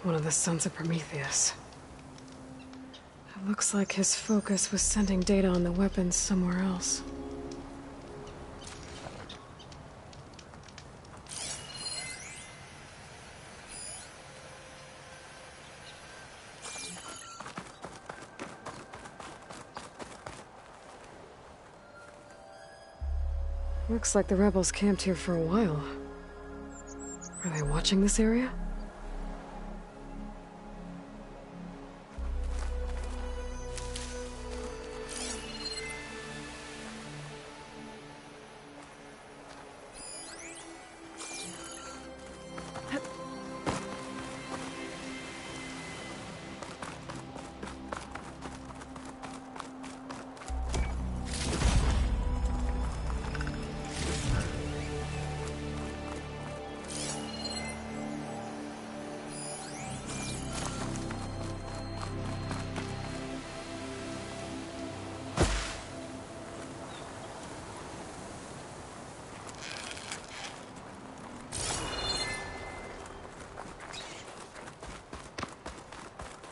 one of the sons of Prometheus. It looks like his focus was sending data on the weapons somewhere else. Looks like the rebels camped here for a while. Are they watching this area?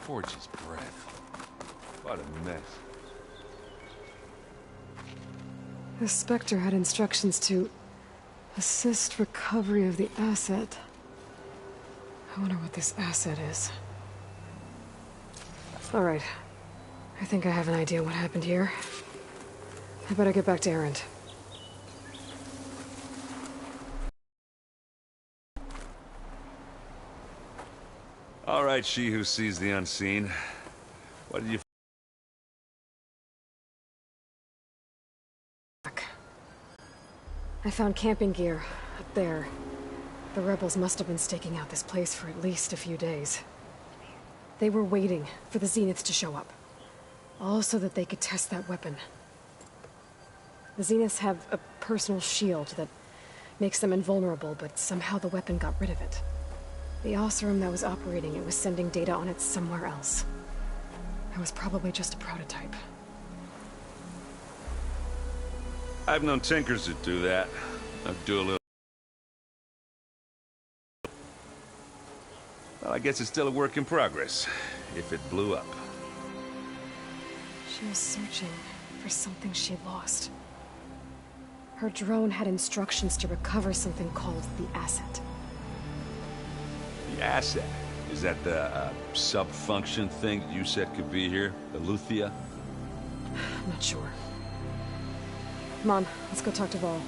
Forge's breath. What a mess. The Spectre had instructions to assist recovery of the asset. I wonder what this asset is. All right. I think I have an idea what happened here. I better get back to Erend. All right, she who sees the unseen. What did you... I found camping gear up there. The rebels must have been staking out this place for at least a few days. They were waiting for the Zeniths to show up. All so that they could test that weapon. The Zeniths have a personal shield that makes them invulnerable, but somehow the weapon got rid of it. The Oseram that was operating it was sending data on it somewhere else. It was probably just a prototype. I've known tinkers that do that. I'd do a little... Well, I guess it's still a work in progress, if it blew up. She was searching for something she lost. Her drone had instructions to recover something called the asset. The asset? Is that the sub-function thing you said could be here? The Luthia? I'm not sure. Come on, let's go talk to Vol.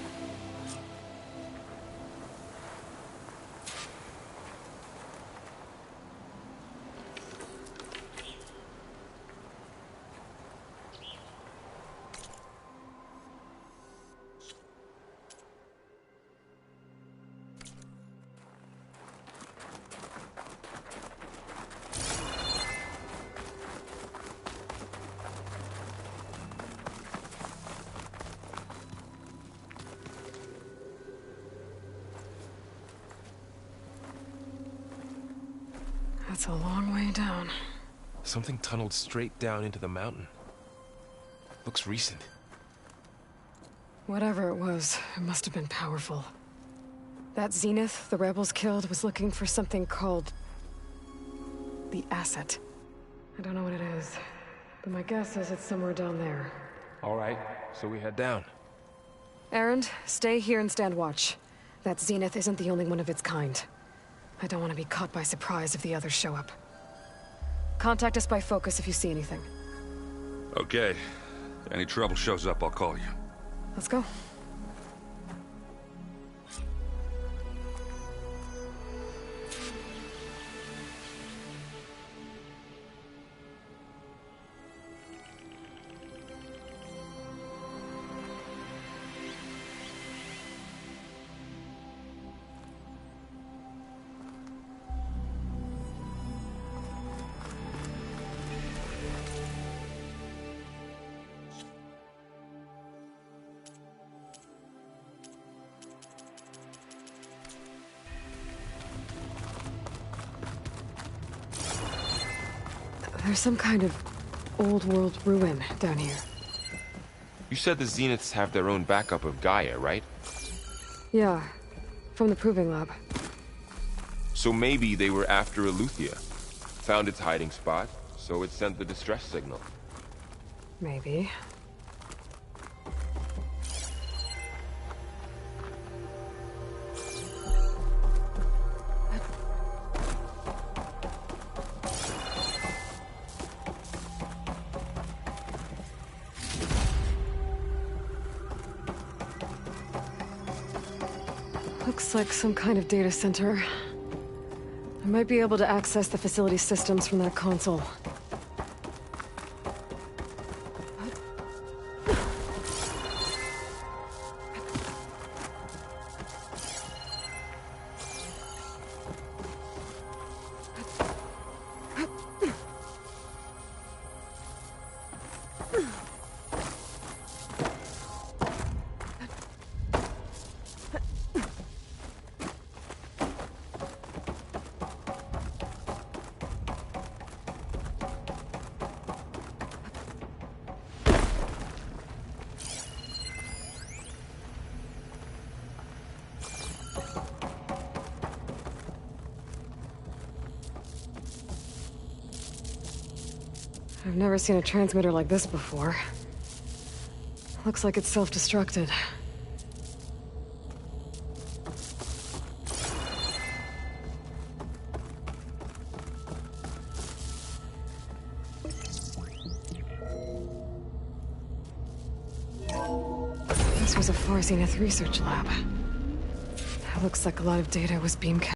That's a long way down. Something tunneled straight down into the mountain. Looks recent. Whatever it was, it must have been powerful. That Zenith the rebels killed was looking for something called... the asset. I don't know what it is, but my guess is it's somewhere down there. All right, so we head down. Erend, stay here and stand watch. That Zenith isn't the only one of its kind. I don't want to be caught by surprise if the others show up. Contact us by focus if you see anything. Okay. If any trouble shows up, I'll call you. Let's go. There's some kind of old-world ruin down here. You said the Zeniths have their own backup of Gaia, right? Yeah, from the Proving Lab. So maybe they were after Eleuthia. Found its hiding spot, so it sent the distress signal. Maybe. Looks like some kind of data center. I might be able to access the facility systems from that console. I've never seen a transmitter like this before. Looks like it's self-destructed. This was a Far Zenith research lab. It looks like a lot of data was beamcast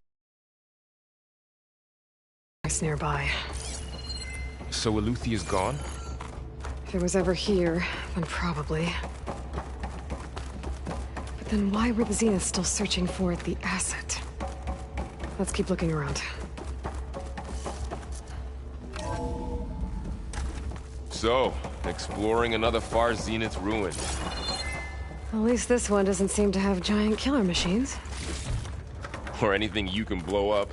nearby. So Eluthia's gone? If it was ever here, then probably. But then why were the Zeniths still searching for the asset? Let's keep looking around. So, exploring another Far Zenith ruin. At least this one doesn't seem to have giant killer machines. Or anything you can blow up.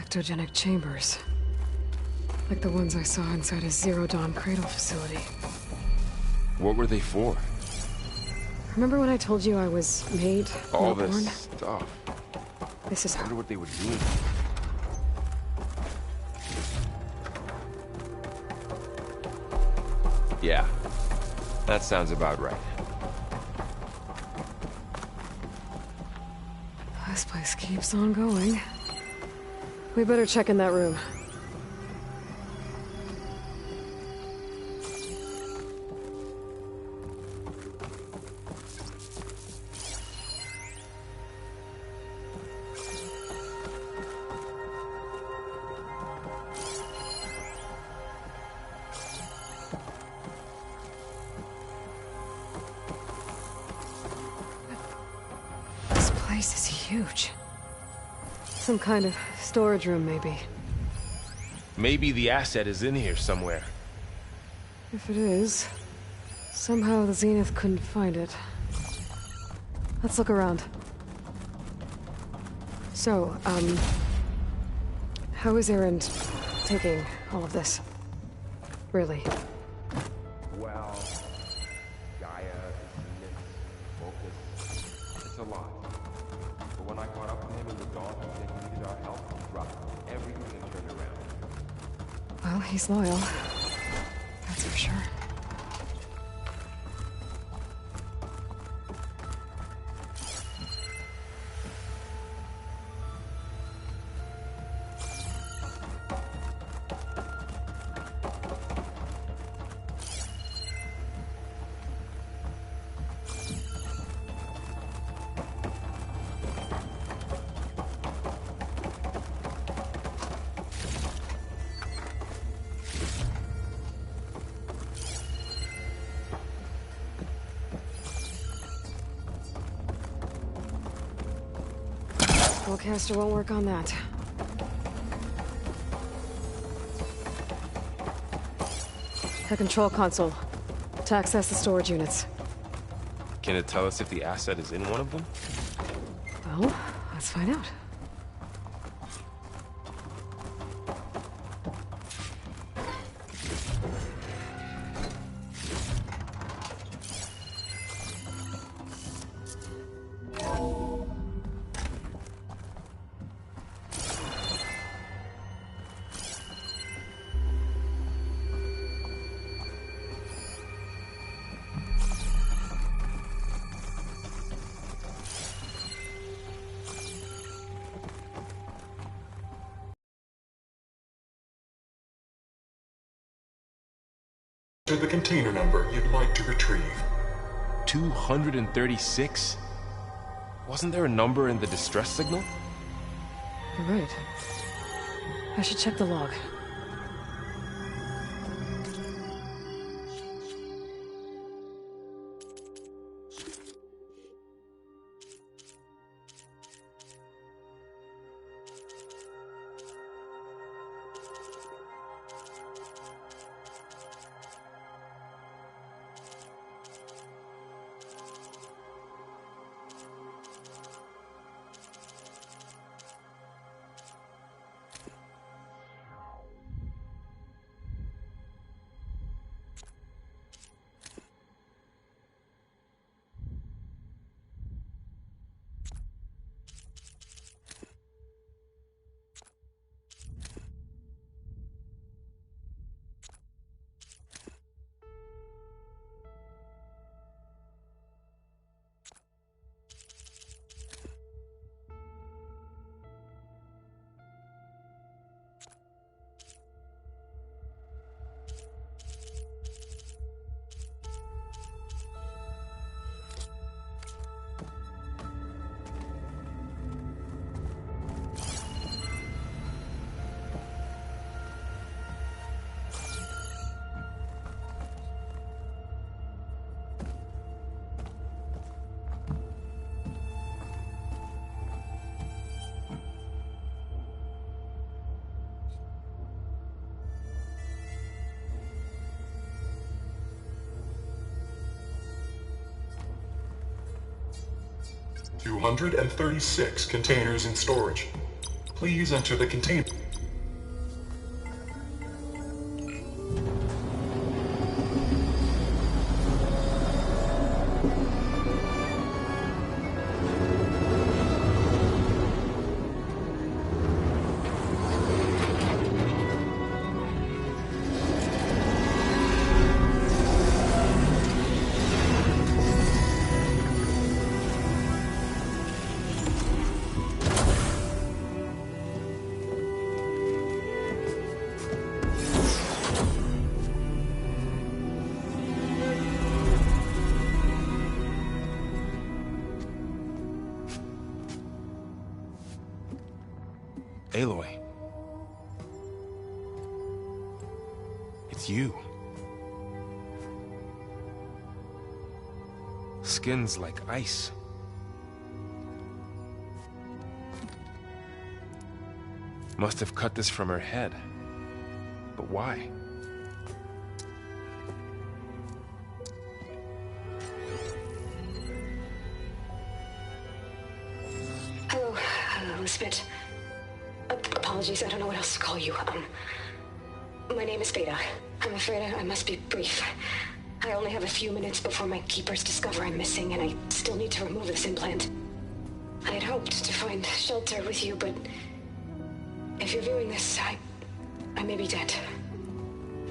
Ectogenic chambers. Like the ones I saw inside a Zero Dawn cradle facility. What were they for? Remember when I told you I was made, All not born? this stuff. This is I how. wonder what they were doing. Yeah, that sounds about right. This place keeps on going. We better check in that room. This place is huge. Some kind of storage room, maybe. Maybe the asset is in here somewhere. If it is, somehow the Zenith couldn't find it. Let's look around. So, how is Erend taking all of this? Really? Well, Gaia, Zenith, Focus, it's a lot. But when I caught up with him in the dawn and said he needed our help, he dropped everything and turned around. Well, he's loyal. That's for sure. Spellcaster won't work on that. The control console. To access the storage units. Can it tell us if the asset is in one of them? Well, let's find out. The container number you'd like to retrieve. 236? Wasn't there a number in the distress signal? You're right. I should check the log. $236 containers in storage. Please enter the container. Aloy. It's you. Skin's like ice. Must have cut this from her head. But why? Hello, Elizabeth. Apologies, I don't know what else to call you. My name is Beta. I'm afraid I must be brief. I only have a few minutes before my keepers discover I'm missing, and I still need to remove this implant. I had hoped to find shelter with you, but if you're viewing this, I may be dead.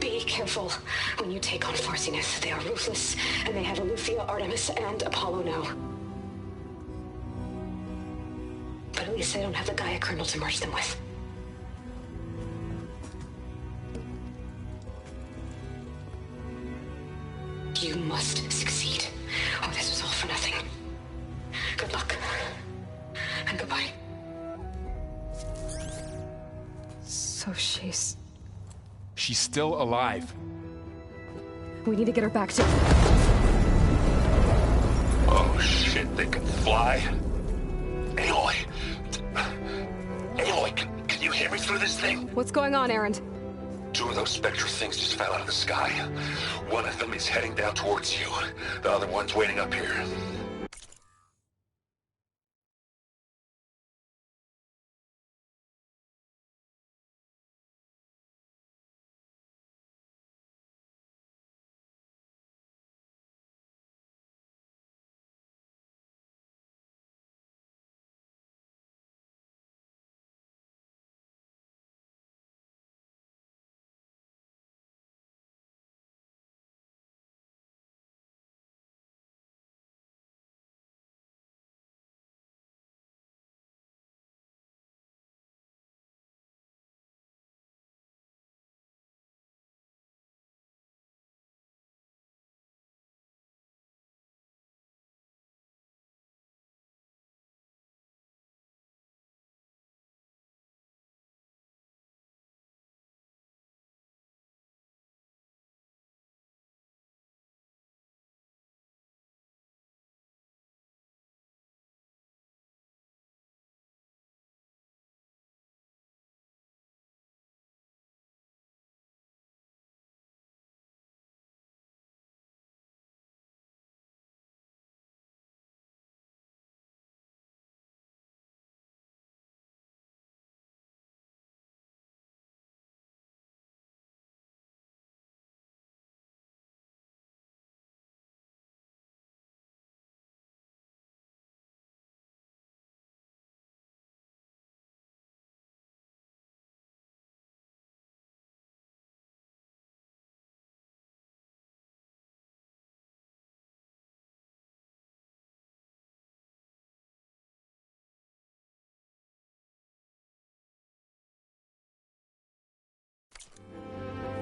Be careful when you take on Far Zenith. They are ruthless, and they have Eleuthia, Artemis, and Apollo now. But at least they don't have the Gaia kernel to merge them with. You must succeed, or this was all for nothing. Good luck. And goodbye. So she's still alive. We need to get her back to... Oh shit, they can fly? Aloy, can you hear me through this thing? What's going on, Erend? Two of those Spectre things just fell out of the sky. One of them is heading down towards you. The other one's waiting up here.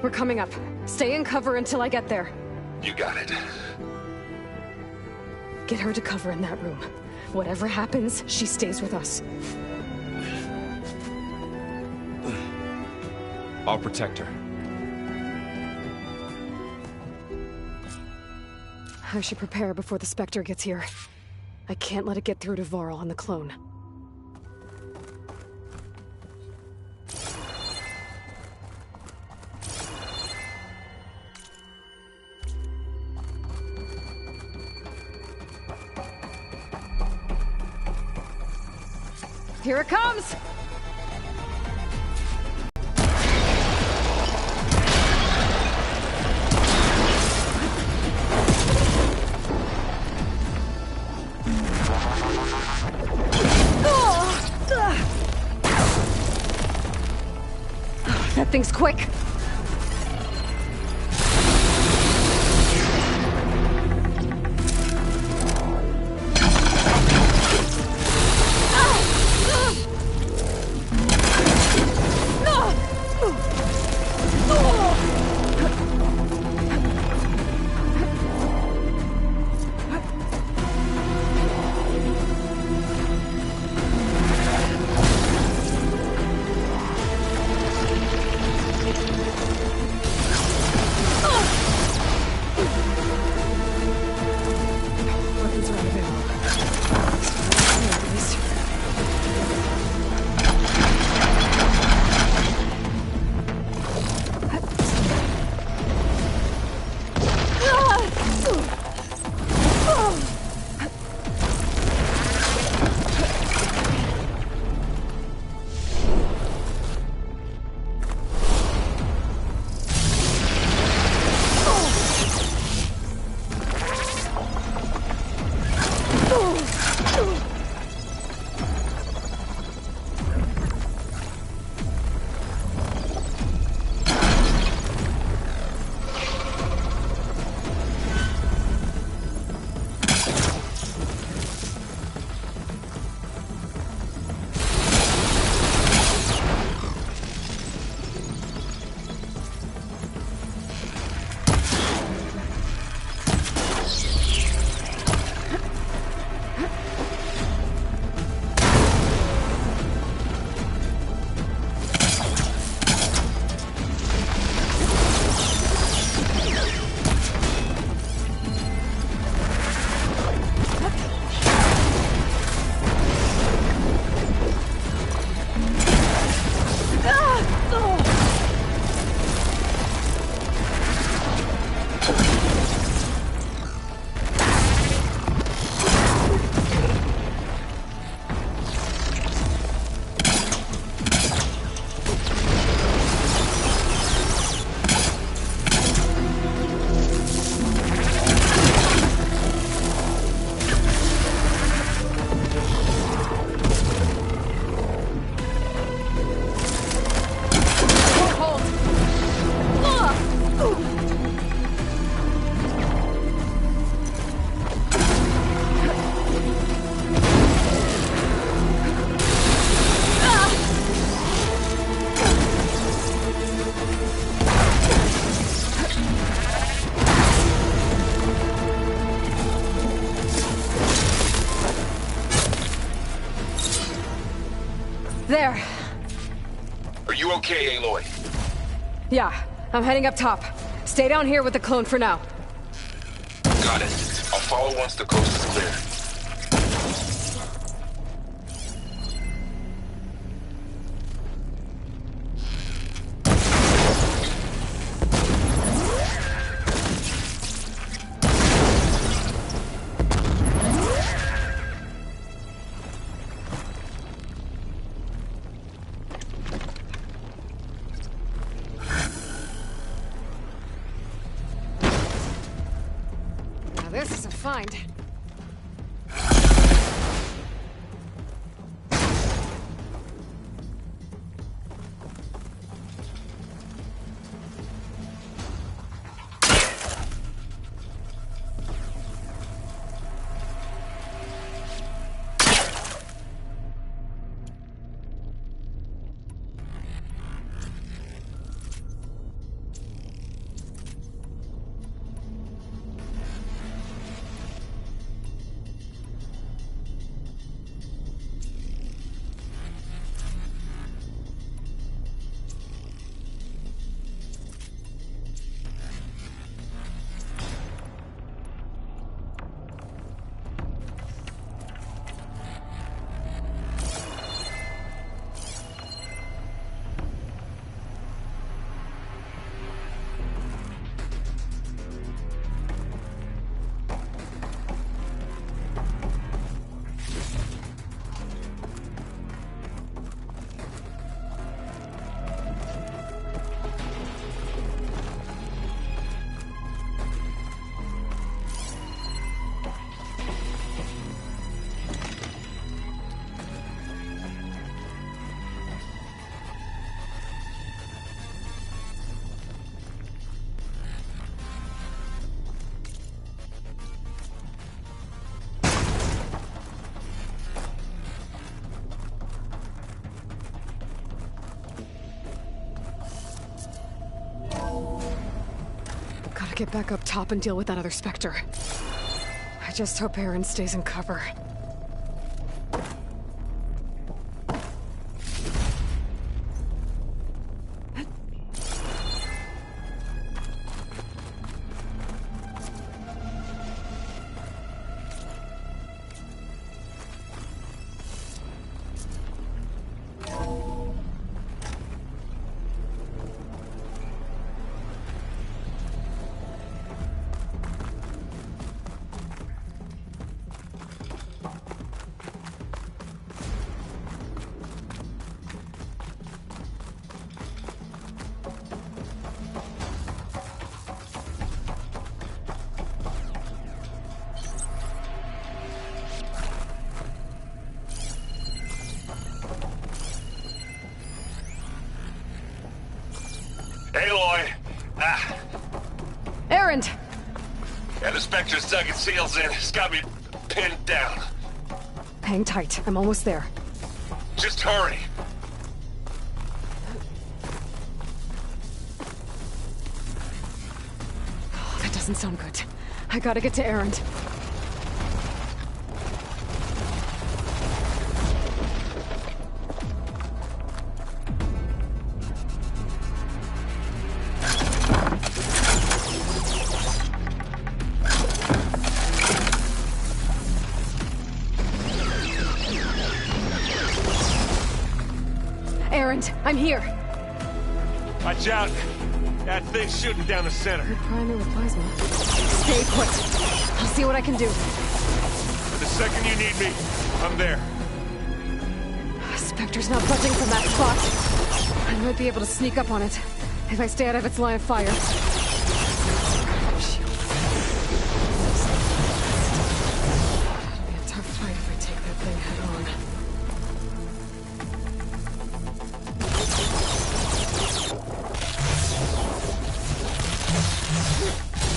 We're coming up. Stay in cover until I get there. You got it. Get her to cover in that room. Whatever happens, she stays with us. I'll protect her. I should prepare before the Spectre gets here. I can't let it get through to Varl and the clone. Here it comes! That thing's quick! There. Are you okay, Aloy? Yeah, I'm heading up top. Stay down here with the clone for now. Got it. I'll follow once the coast is clear. Now this is a find. Gotta get back up top and deal with that other Spectre. I just hope Aaron stays in cover. Aloy! Aaron! Yeah, the Spectre's dug its heels in. It's got me pinned down. Hang tight. I'm almost there. Just hurry. That doesn't sound good. I gotta get to Aaron. Aaron, I'm here. Watch out! That thing's shooting down the center. You're priming with plasma. Stay put. I'll see what I can do. The second you need me, I'm there. Spectre's not budging from that spot. I might be able to sneak up on it if I stay out of its line of fire. Shield. It'll be a tough fight if I take that thing head on.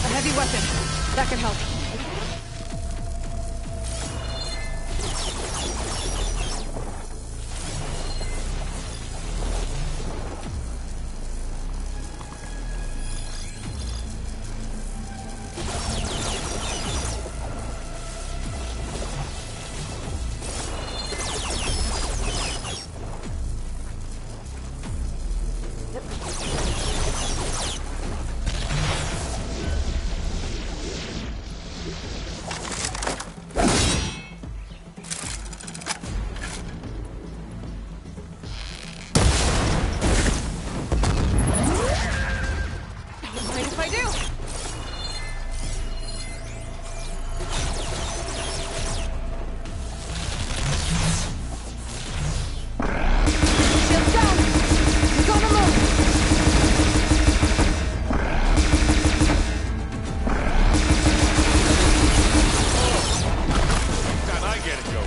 A heavy weapon. That could help. Mind if I do? Shields down! He's on the move! Time I get it, go.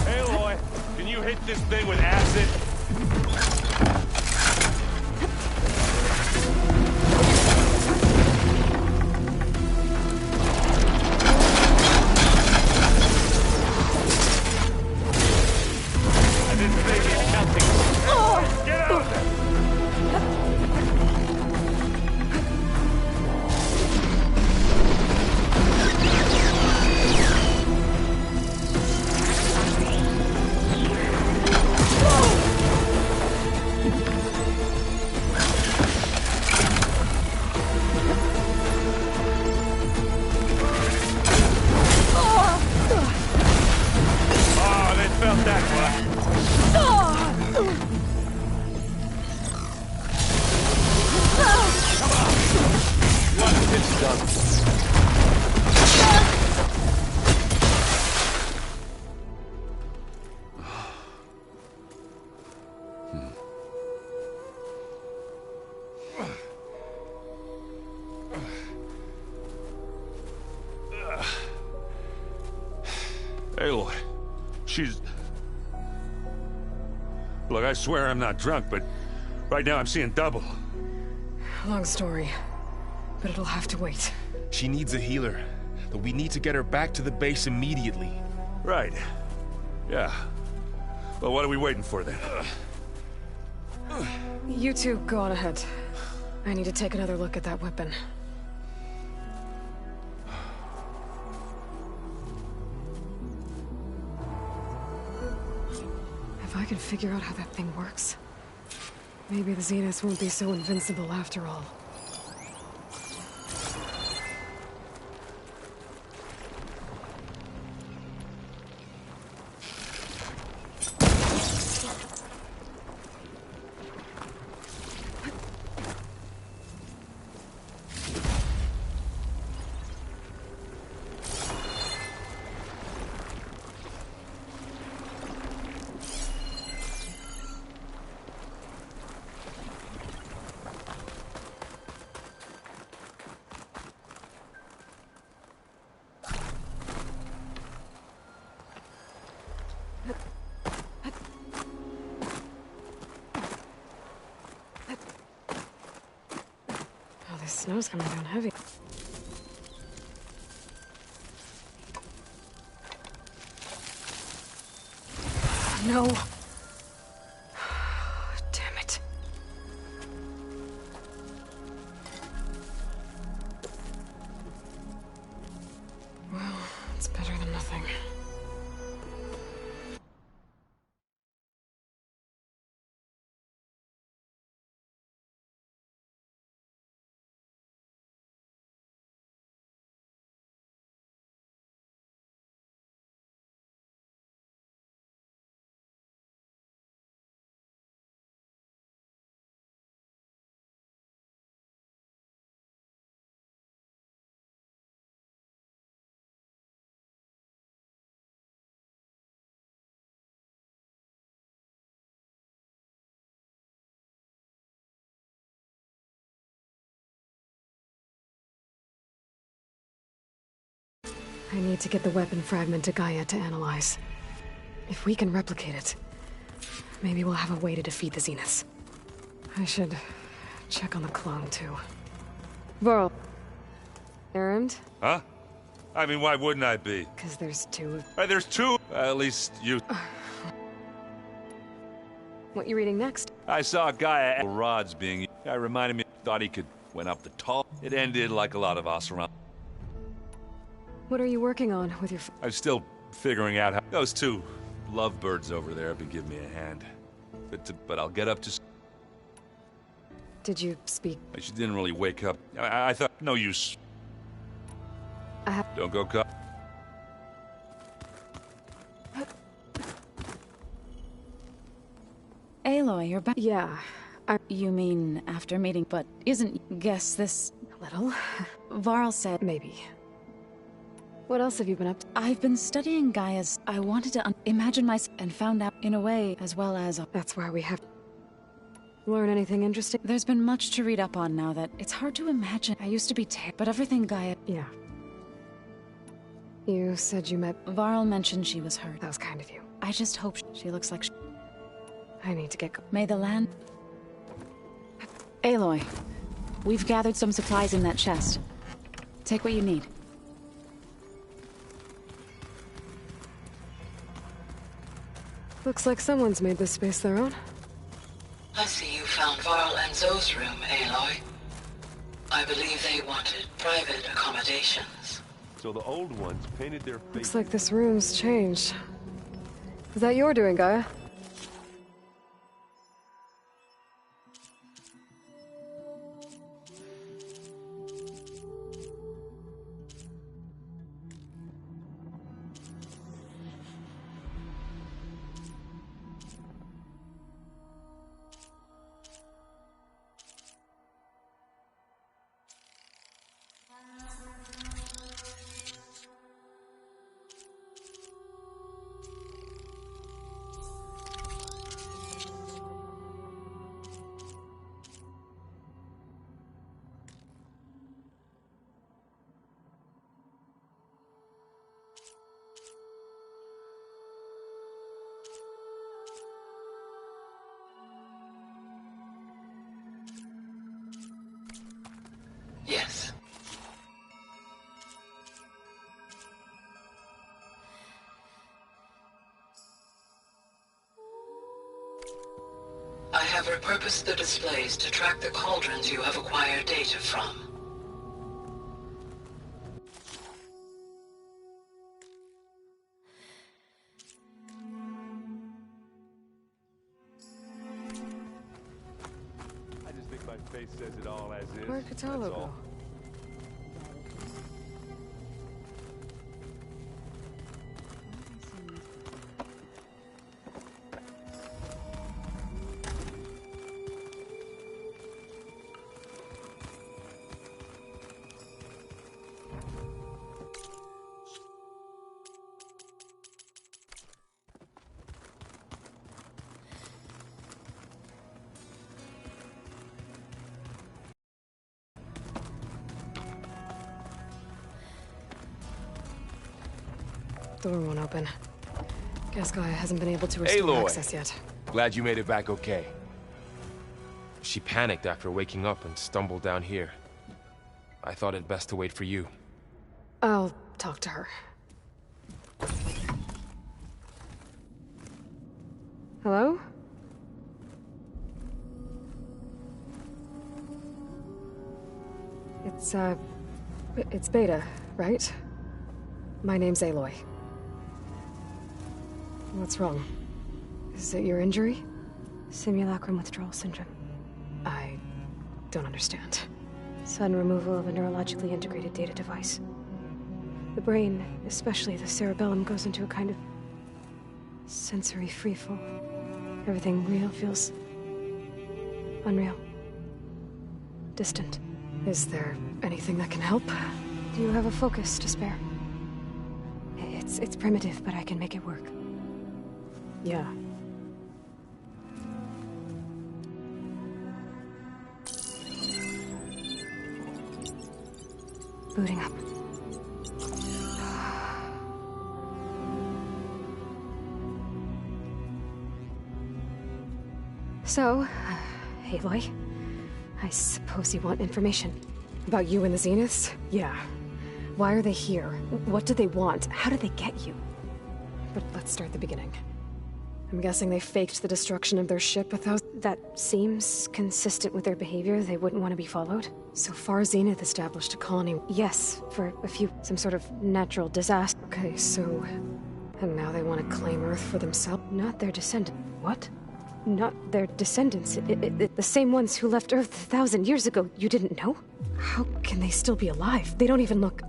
Aloy, can you hit this thing with acid? I didn't think he'd help me. Get out of there! Oh, they felt that much. Once it's done. Aloy, she's... Look, I swear I'm not drunk, but right now I'm seeing double. Long story, but it'll have to wait. She needs a healer, but we need to get her back to the base immediately. Right. Yeah. Well, what are we waiting for then? You two go on ahead. I need to take another look at that weapon. If I can figure out how that thing works, maybe the Zeniths won't be so invincible after all. Oh, this snow's coming down heavy. No. Damn it. Well, it's better than nothing. I need to get the weapon fragment to Gaia to analyze. If we can replicate it, maybe we'll have a way to defeat the Zeniths. I should check on the clone, too. Varl. Errand? Huh? I mean, why wouldn't I be? Because there's two. There's two. At least you... What you reading next? I saw a guy at rods being... Guy reminded me, thought he could... Went up the tall. It ended like a lot of us around. What are you working on with your... I'm still figuring out how... Those two lovebirds over there have been giving me a hand. But I'll get up to... Did you speak? She didn't really wake up. I thought, no use. Don't go cut. Aloy, you're back. Yeah, You mean after meeting, but isn't... Guess this... a little. Varl said... Maybe. What else have you been up to? I've been studying Gaia's... I wanted to imagine myself and found out in a way, as well as... That's why we have... Learn anything interesting? There's been much to read up on now that it's hard to imagine. I used to be but everything Gaia... Yeah. You said you met... Varl mentioned she was hurt. That was kind of you. I just hope she looks like I need to get... May the land... Aloy, we've gathered some supplies in that chest. Take what you need. Looks like someone's made this space their own. I see you found Varl and Zoe's room, Aloy. I believe they wanted private accommodations. So the old ones painted their faces. Looks like this room's changed. Is that your doing, Gaia? Yes. I have repurposed the displays to track the cauldrons you have acquired data from. I just think my face says it all as is. Where'd Kotallo That's all. go? Door won't open. Guess Gaia hasn't been able to restore Aloy. access yet. Glad you made it back okay. She panicked after waking up and stumbled down here. I thought it best to wait for you. I'll talk to her. Hello? It's Beta, right? My name's Aloy. What's wrong? Is it your injury? Simulacrum withdrawal syndrome. I don't understand. Sudden removal of a neurologically integrated data device. The brain, especially the cerebellum, goes into a kind of sensory freefall. Everything real feels unreal. Distant. Is there anything that can help? Do you have a focus to spare? It's primitive, but I can make it work. Yeah. Booting up. So, Aloy, I suppose you want information. About you and the Zeniths? Yeah. Why are they here? What do they want? How did they get you? But let's start the beginning. I'm guessing they faked the destruction of their ship 1,000... That seems consistent with their behavior. They wouldn't want to be followed. So far, Zenith established a colony. Yes, for a few, some sort of natural disaster. Okay, so... And now they want to claim Earth for themselves? Not their descendants. What? Not their descendants. The same ones who left Earth 1,000 years ago. You didn't know? How can they still be alive? They don't even look...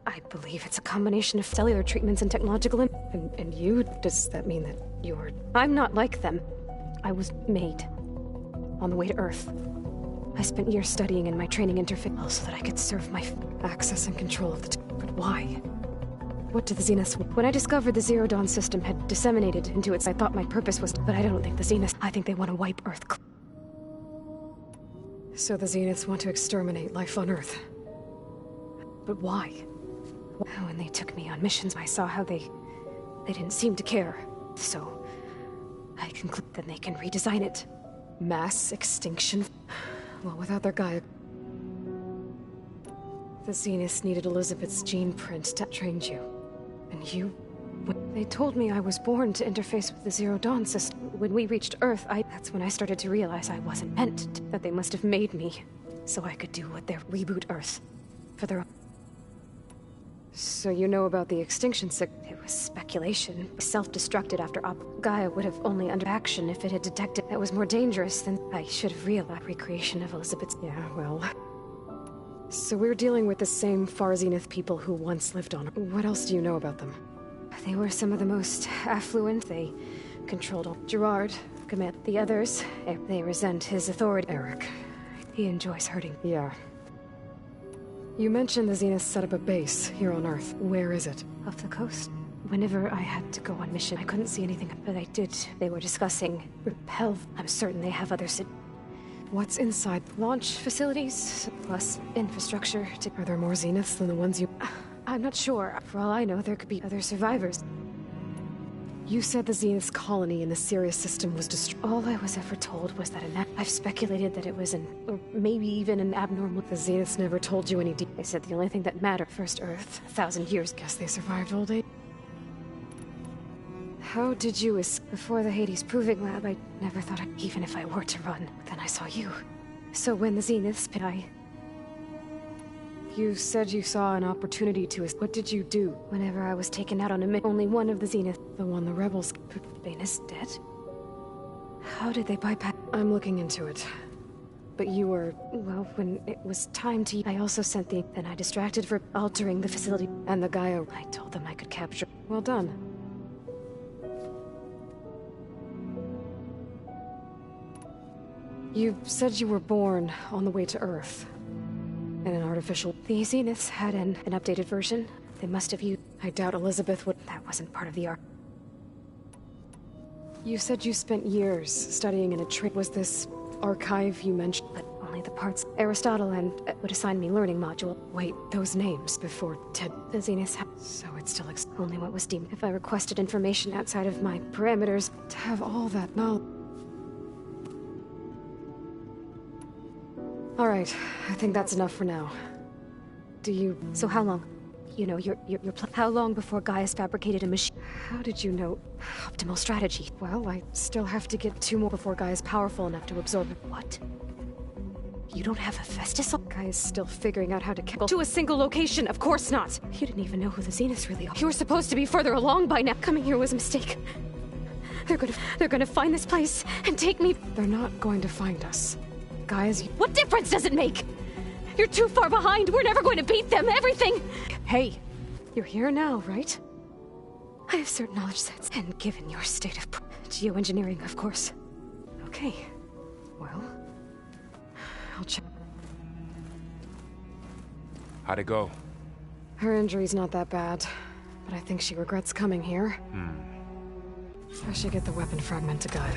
I believe it's a combination of cellular treatments and technological... And you? Does that mean that you're... I'm not like them. I was made. On the way to Earth. I spent years studying in my training interface so that I could serve my... Access and control of the... But why? What did the Zeniths... When I discovered the Zero Dawn system had disseminated into its... I thought my purpose was... But I don't think the Zeniths... I think they want to wipe Earth... So the Zeniths want to exterminate life on Earth. But why? When they took me on missions, I saw how they didn't seem to care. So, I conclude that they can redesign it. Mass extinction? Well, without their Gaia... The Zeniths needed Elizabeth's gene print to train you. And you... They told me I was born to interface with the Zero Dawn system. When we reached Earth, that's when I started to realize I wasn't meant, that they must have made me, so I could do what their reboot Earth. For their own. So you know about the extinction It was speculation. Self-destructed after Gaia would have only under action if it had detected that was more dangerous than I should have realized. Recreation of Elizabeth's... Yeah, well... So we're dealing with the same Far Zenith people who once lived on... What else do you know about them? They were some of the most affluent. They controlled all. Gerard, command. The others, they resent his authority. Eric. He enjoys hurting. Yeah. You mentioned the Zeniths set up a base here on Earth. Where is it? Off the coast. Whenever I had to go on mission, I couldn't see anything, but I did. They were discussing Repel. I'm certain they have other What's inside? Launch facilities, plus infrastructure to... Are there more Zeniths than the ones you... I'm not sure. For all I know, there could be other survivors. You said the Zenith's colony in the Sirius system was destroyed. All I was ever told was that I've speculated that it was or maybe even an abnormal... The Zeniths never told you any They said the only thing that mattered, first Earth, 1,000 years. Guess they survived old age. How did you Before the Hades Proving Lab, I never thought even if I were to run. Then I saw you. So when the Zeniths... You said you saw an opportunity to... What did you do? Whenever I was taken out on a mission, only one of the Zenith... The one the rebels... Bane is dead? How did they bypass... I'm looking into it. But you were... Well, when it was time to... I also sent the... Then I distracted for altering the facility. And the Gaia... I told them I could capture... Well done. You said you were born on the way to Earth. In an artificial... The Zeniths had an updated version. They must have used... I doubt Elizabeth would... That wasn't part of the art. You said you spent years studying in a tree. Was this archive you mentioned? But only the parts. Aristotle and would assign me learning module. Wait, those names before Ted... The Zeniths had... So it still exists. Only what was deemed. If I requested information outside of my parameters... To have all that knowledge... All right, I think that's enough for now. Do you... So how long? You know, how long before Gaia's fabricated a machine? How did you know? Optimal strategy. Well, I still have to get 2 more before Gaia's powerful enough to absorb it. What? You don't have Hephaestus? Gaia's still figuring out how to... To a single location, of course not! You didn't even know who the Zeniths really are. You were supposed to be further along by now. Coming here was a mistake. They're gonna find this place and take me... They're not going to find us. Gaia's... What difference does it make? You're too far behind. We're never going to beat them. Everything... Hey, you're here now, right? I have certain knowledge sets, and given your state of geoengineering, of course. Okay. Well, I'll check. How'd it go? Her injury's not that bad, but I think she regrets coming here. I should get the weapon fragment to Gaia.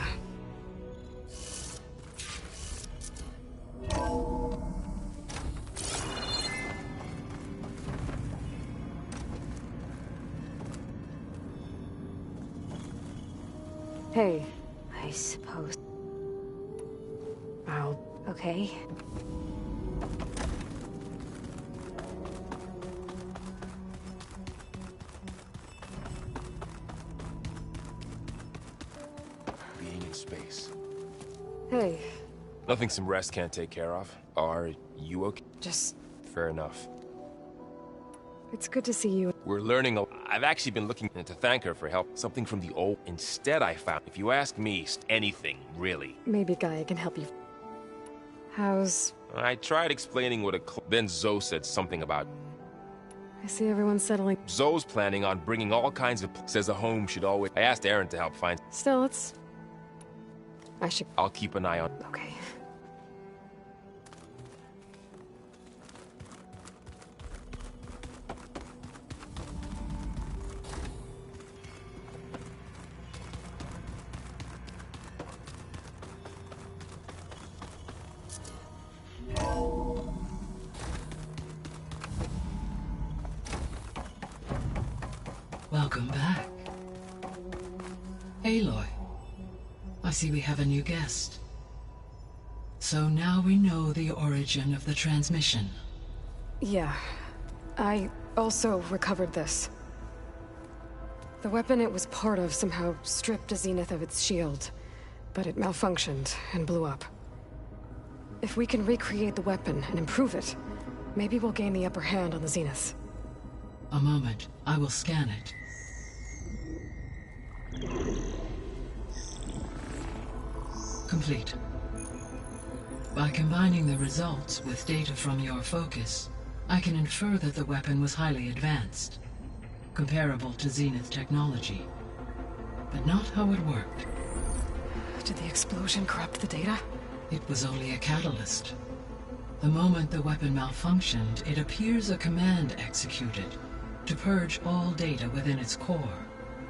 Hey. I suppose. Okay. Being in space. Hey. Nothing some rest can't take care of. Are You okay? Just... Fair enough. It's good to see you. We're learning a... I've actually been looking to thank her for help. Something from the old... Instead, I found... If you ask me, anything, really. Maybe Gaia can help you. How's... I tried explaining what a... Then Zoe said something about... I see everyone settling. Zoe's planning on bringing all kinds of... Says a home should always... I asked Aaron to help find... Still, it's... I should... I'll keep an eye on... Okay. Welcome back. Aloy, I see we have a new guest. So now we know the origin of the transmission. Yeah. I also recovered this. The weapon it was part of somehow stripped a Zenith of its shield, but it malfunctioned and blew up. If we can recreate the weapon and improve it, maybe we'll gain the upper hand on the Zeniths. A moment, I will scan it. Complete. By combining the results with data from your focus, I can infer that the weapon was highly advanced, comparable to Zenith technology, but not how it worked. Did the explosion corrupt the data? It was only a catalyst. The moment the weapon malfunctioned, it appears a command executed to purge all data within its core.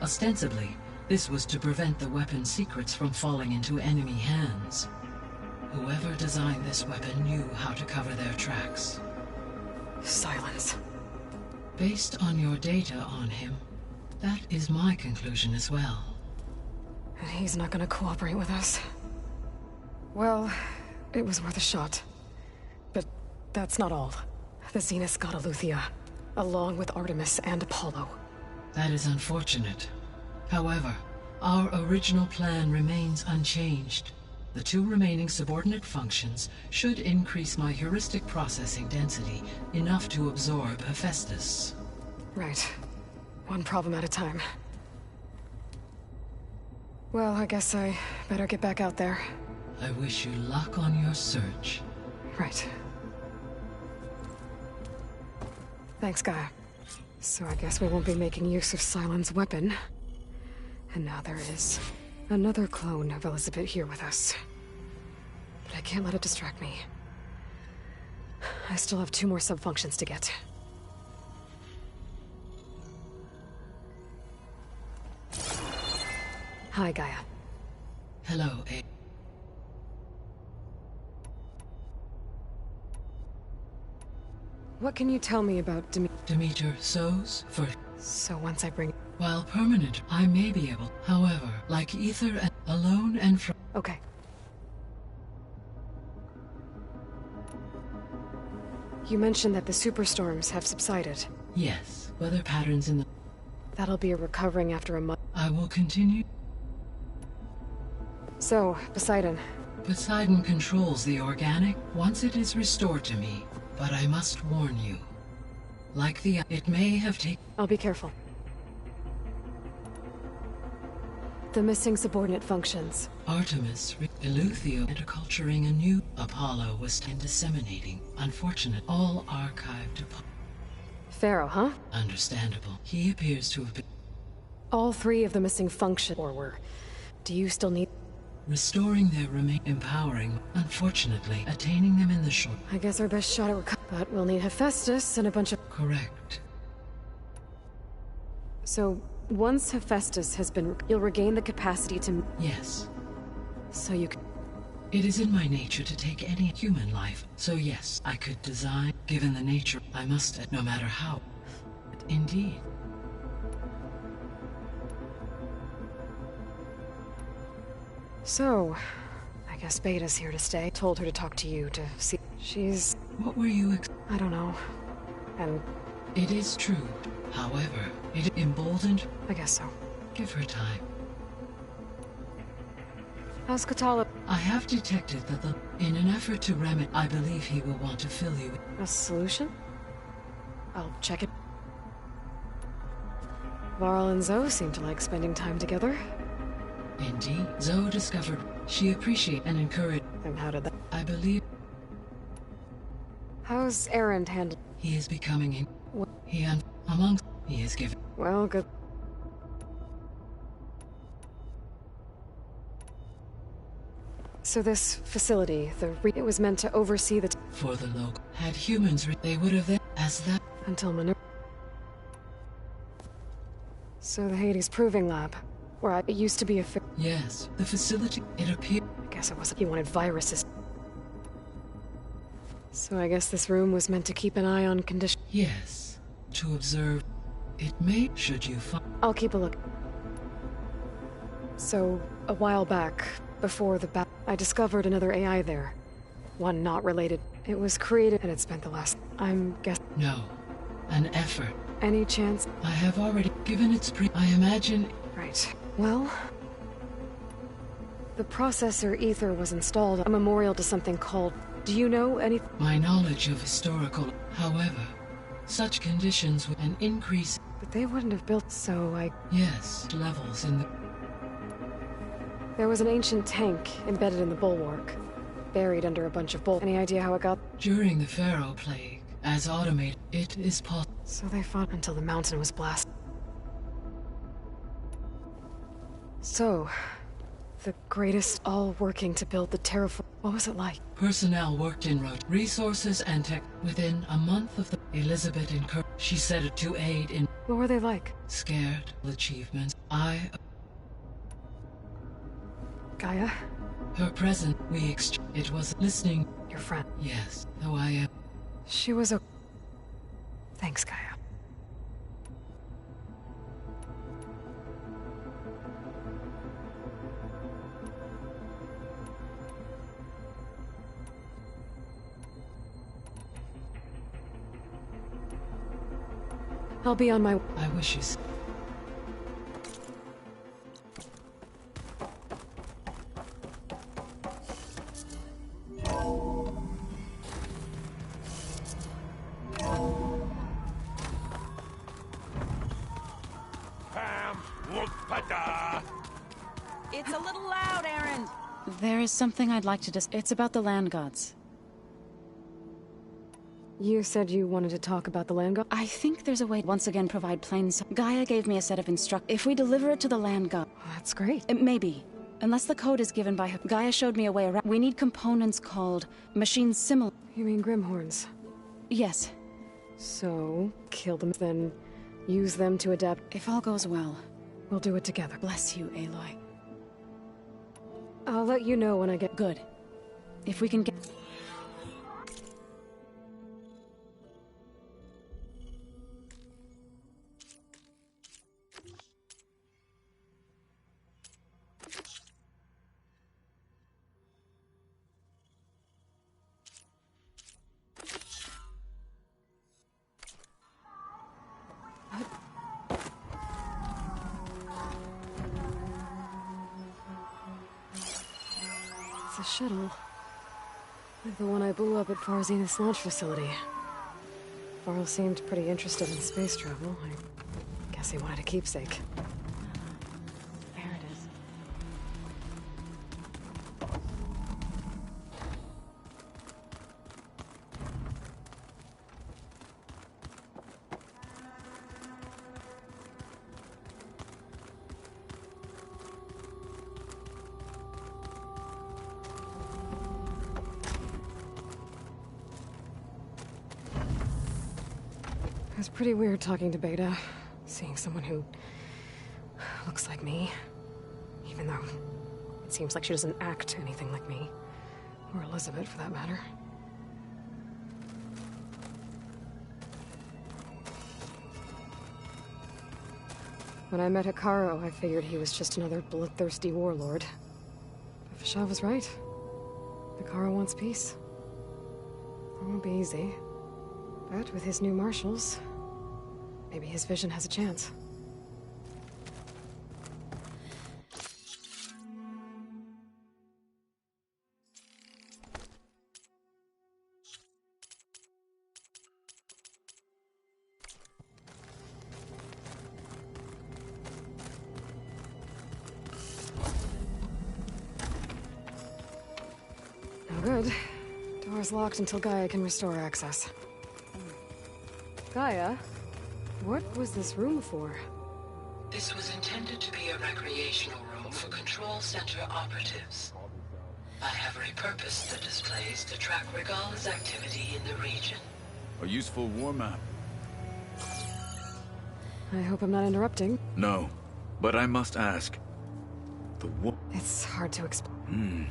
Ostensibly, this was to prevent the weapon's secrets from falling into enemy hands. Whoever designed this weapon knew how to cover their tracks. Silence. Based on your data on him, that is my conclusion as well. And he's not gonna cooperate with us. Well, it was worth a shot. But that's not all. The Zeniths got Eleuthia, along with Artemis and Apollo. That is unfortunate. However, our original plan remains unchanged. The two remaining subordinate functions should increase my heuristic processing density enough to absorb Hephaestus. Right. One problem at a time. Well, I guess I better get back out there. I wish you luck on your search. Right. Thanks, Gaia. So I guess we won't be making use of Cylon's weapon. And now there is another clone of Elizabeth here with us. But I can't let it distract me. I still have 2 more sub-functions to get. Hi, Gaia. Hello, A. What can you tell me about Demeter Sows for... So once I bring... While permanent, I may be able. However, like Ether and alone and from... Okay. You mentioned that the superstorms have subsided. Yes, weather patterns in the... That'll be a recovering after a month. I will continue. So, Poseidon. Poseidon controls the organic once it is restored to me. But I must warn you. Like the... It may have taken... I'll be careful. The missing subordinate functions. Artemis, Eleuthio, interculturing a new... Apollo was disseminating. Unfortunate. All archived... Pharaoh, huh? Understandable. He appears to have been... All 3 of the missing functions were... Do you still need... Restoring their remain... Empowering. Unfortunately, attaining them in the short... I guess our best shot at but we'll need Hephaestus and a bunch of... Correct. So, once Hephaestus has been... You'll regain the capacity to... Yes. So you can... It is in my nature to take any human life. So yes, I could design... Given the nature, I must... No matter how. Indeed. So, I guess Beta's here to stay. Told her to talk to you to see... She's... What were you I don't know. And... It is true. However, it emboldened... I guess so. Give her time. How's Katala? I have detected that in an effort to remedy, I believe he will want to fill you with A solution? I'll check it. Varl and Zoe seem to like spending time together. Indeed, Zoe discovered she appreciated and encouraged. And how did that? I believe How's Erend handled? he is becoming he is given. Well, good. So this facility, it was meant to oversee the... For the local. Had humans, they would have then, as that. Until Minerva. So the Hades Proving Lab, where it used to be a... Yes, the facility, it appeared. I guess it wasn't. He wanted viruses. So I guess this room was meant to keep an eye on condition. Yes, to observe. It may, should you find. I'll keep a look. So, a while back, before the I discovered another AI there. One not related. It was created and it spent the last... I'm guessing... No. An effort. Any chance? I have already given its I imagine... Right. Well... The processor ether was installed a memorial to something called... Do you know any... My knowledge of historical... However, such conditions with an increase... But they wouldn't have built, so I... Yes, levels in the... There was an ancient tank embedded in the bulwark, buried under a bunch of Any idea how it got... During the Pharaoh Plague, as automated, it is possible. So they fought until the mountain was blasted. So, the greatest all working to build the terraform... What was it like? Personnel worked in resources and tech. Within a month of the... Elizabeth incurred... She said it to aid in... What were they like? Scared. Achievements. Gaia? Her present, it was listening. Your friend? Yes, though I am. She was a... Thanks, Gaia. I'll be on my... I wish you... It's a little loud, Erend. There is something I'd like to discuss. It's about the land gods. You said you wanted to talk about the land god? I think there's a way to once again provide plains. Gaia gave me a set of If we deliver it to the land god... That's great. Maybe. Unless the code is given by her. Gaia showed me a way around. We need components called machines similar. You mean Grimhorns? Yes. So, kill them, then use them to adapt. If all goes well. We'll do it together. Bless you, Aloy. I'll let you know when I get... Good. If we can get... It's a shuttle. Like the one I blew up at Far Zenith's launch facility. Varl seemed pretty interested in space travel. I guess he wanted a keepsake. There it is. It was pretty weird talking to Beta, seeing someone who looks like me, even though it seems like she doesn't act anything like me, or Elizabeth for that matter. When I met Hekarro, I figured he was just another bloodthirsty warlord. But Fashav was right. Hekarro wants peace. It won't be easy. But with his new marshals, maybe his vision has a chance. good. Door's locked until Gaia can restore access. Gaia? What was this room for? This was intended to be a recreational room for Control Center operatives. I have repurposed the displays to track Regal's activity in the region. A useful war map. I hope I'm not interrupting. No, but I must ask. The war... It's hard to explain.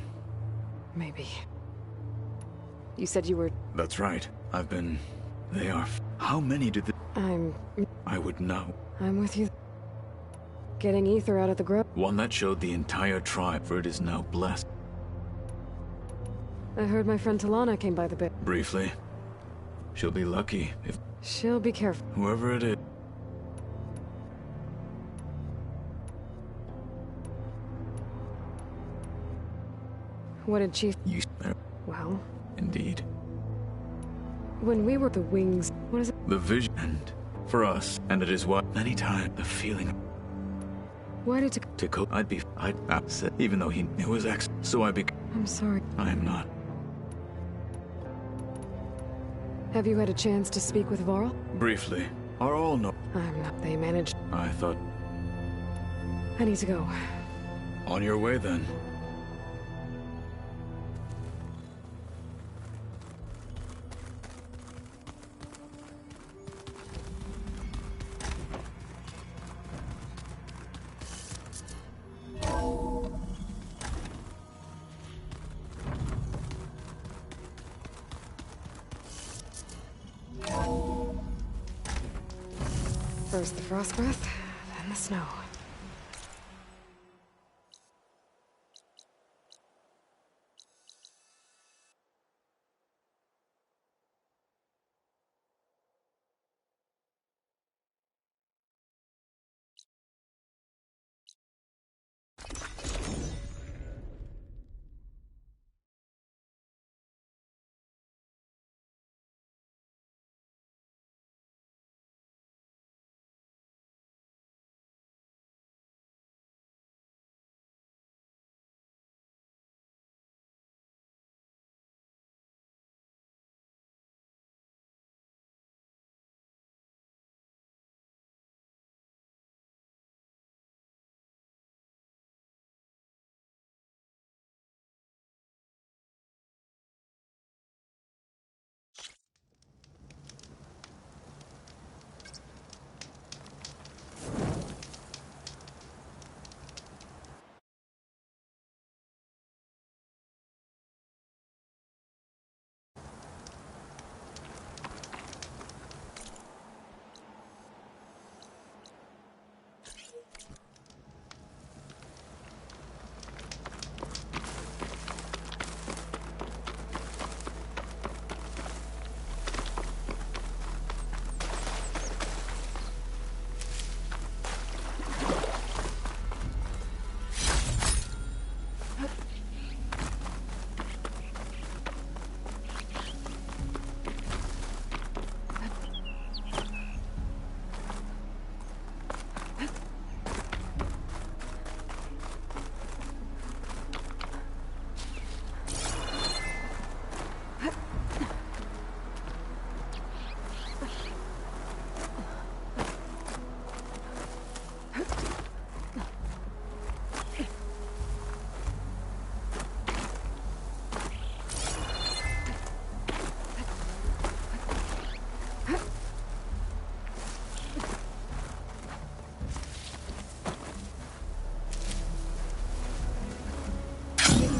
Maybe. You said you were... That's right. I've been... They are... How many did the... I would know. I'm with you. Getting ether out of the grove. One that showed the entire tribe, for it is now blessed. I heard my friend Talana came by the bit. Briefly. She'll be lucky if... She'll be careful. Whoever it is. What did Chief... You... Well... Indeed. When we were the wings, what is it? The vision. And for us, and it is what many times the feeling... Why did to cope, I'd upset, even though it was X, so I became... I'm sorry. I am not. Have you had a chance to speak with Varl? Briefly. Are all no... I'm not. They managed... I thought... I need to go. On your way, then. First the frost breath, then the snow.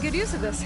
Good use of this.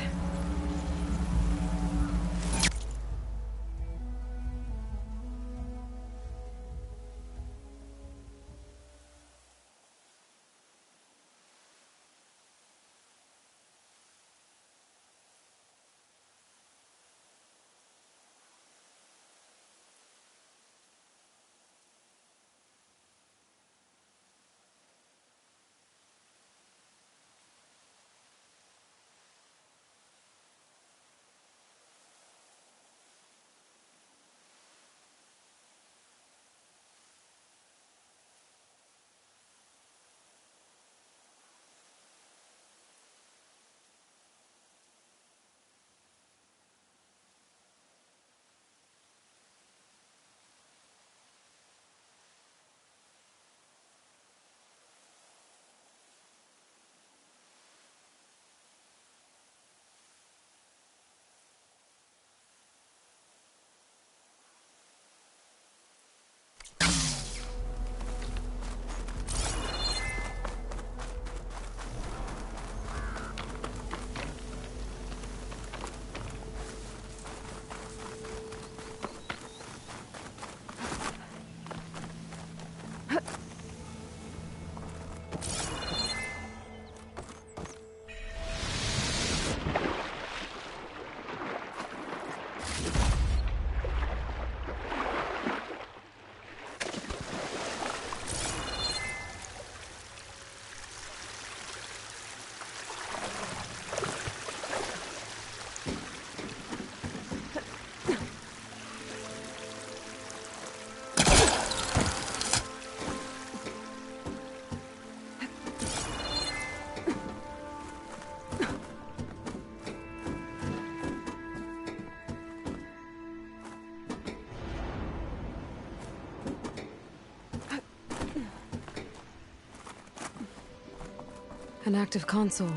An active console.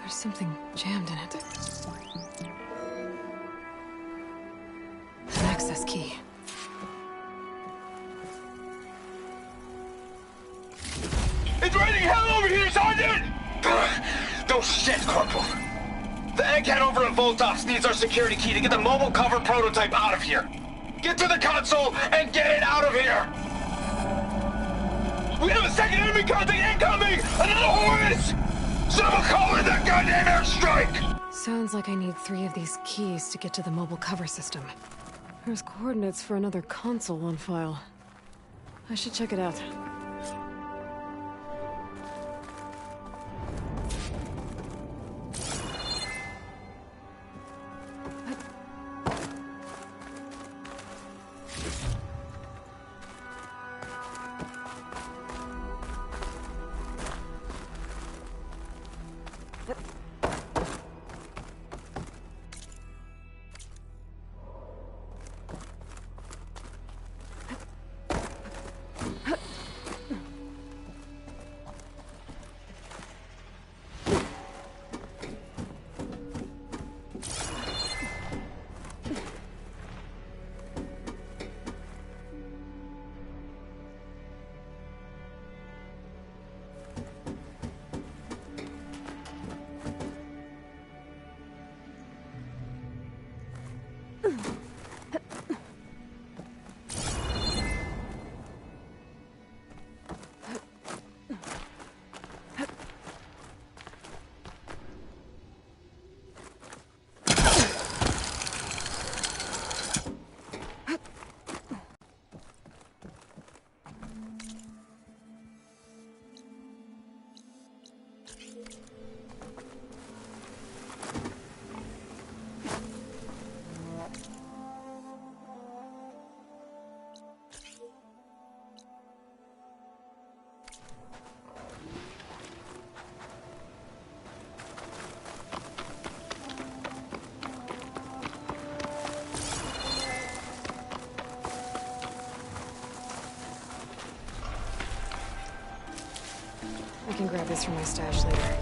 There's something jammed in it. An access key. It's raining hell over here, Sergeant! No shit, Corporal. The egghead over at Voltos needs our security key to get the mobile cover prototype out of here. Get to the console and get it out of here! We have a second enemy contact incoming! Another Horus! Someone call in that goddamn airstrike! Sounds like I need 3 of these keys to get to the mobile cover system. There's coordinates for another console on file. I should check it out. I can grab this from my stash later.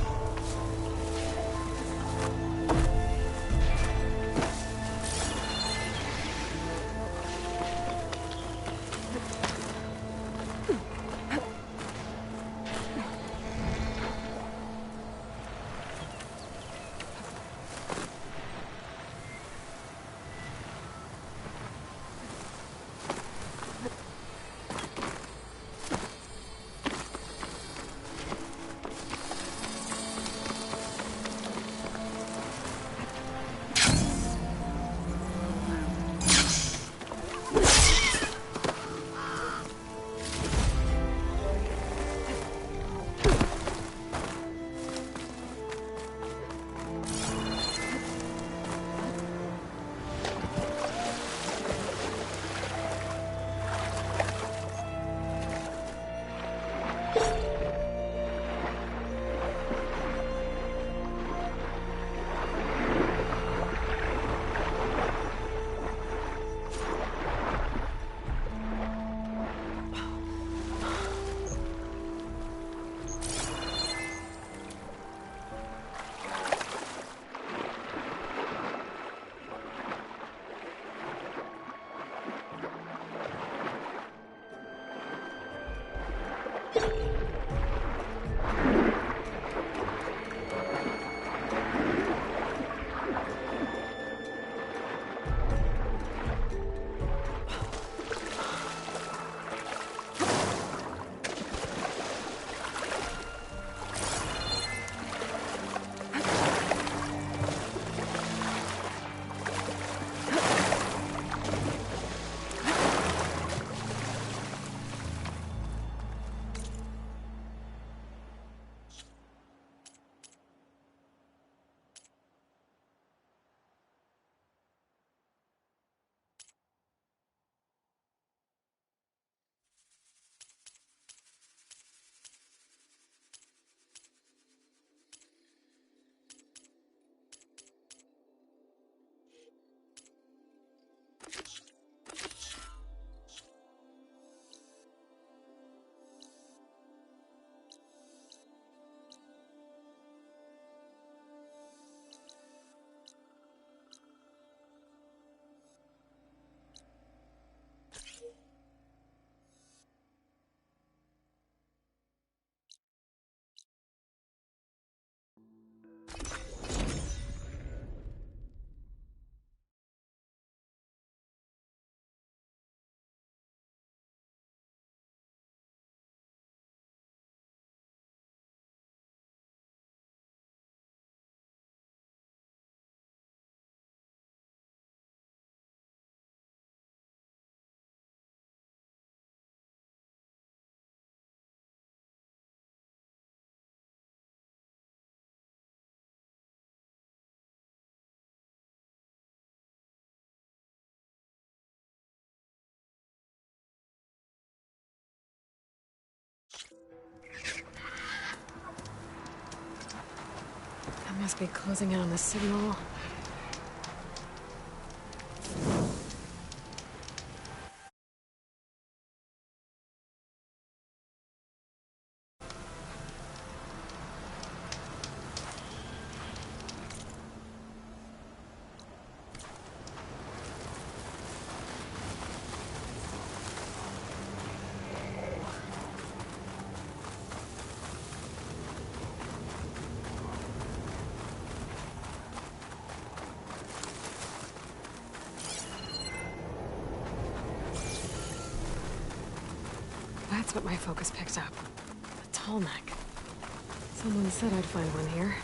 They must be closing in on the signal. That's what my focus picked up. A tall neck. Someone said I'd find one here.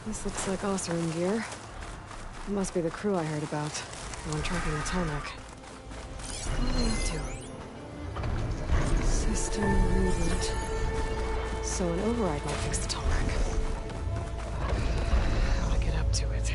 This looks like Oseram gear. It must be the crew I heard about. The one tracking the Tallneck. What are they up to? System reboot. So an override might fix the Tallneck. How to get up to it?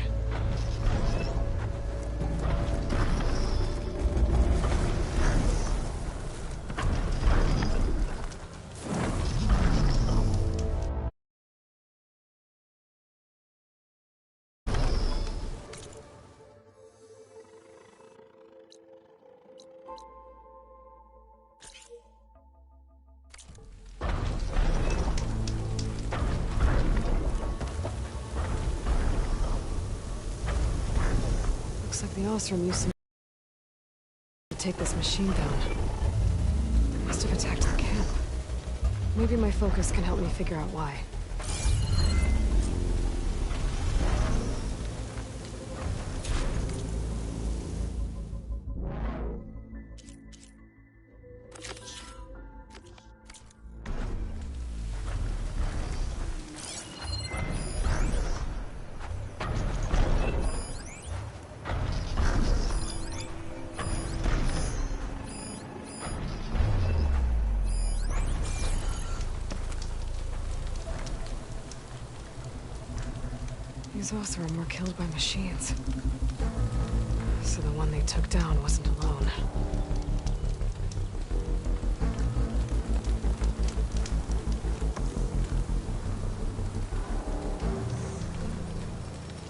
Looks like the Oseram used to take this machine down. They must have attacked the camp. Maybe my focus can help me figure out why. These Oseram were killed by machines. So the one they took down wasn't alone.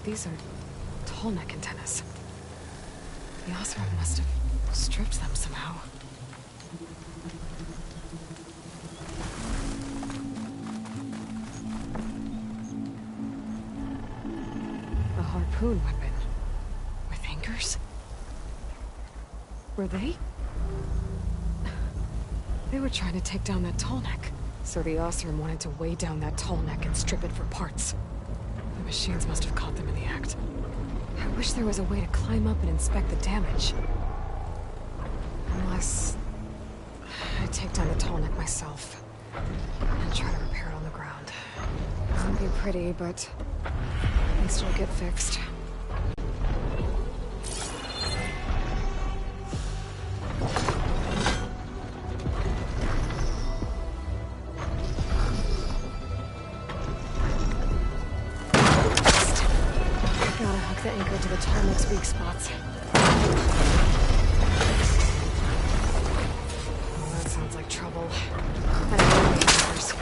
These are Tallneck antennas. The Oseram must have stripped them somehow. Harpoon weapon. With anchors? Were they? They were trying to take down that Tallneck. So the Oseram wanted to weigh down that Tallneck and strip it for parts. The machines must have caught them in the act. I wish there was a way to climb up and inspect the damage. Unless I take down the Tallneck myself and try to repair it on the ground. It won't be pretty, but at least it'll get fixed. Gotta hook the anchor to the Tallneck's weak spots. Oh, that sounds like trouble. I don't know the anchors.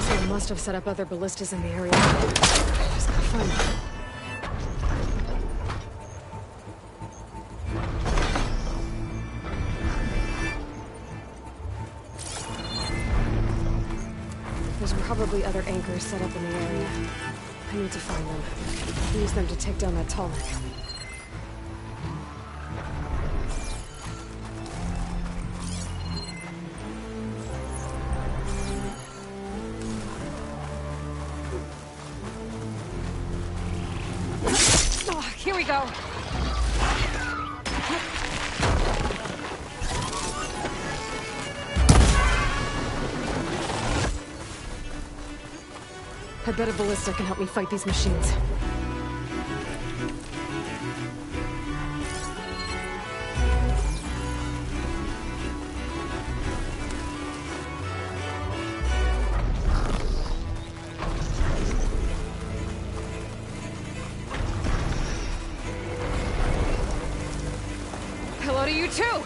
They must have set up other ballistas in the area. Just gotta find them. There's probably other anchors set up in the area. I need to find them. Use them to take down that Tallneck. Oh, here we go. I bet a ballista can help me fight these machines. You too!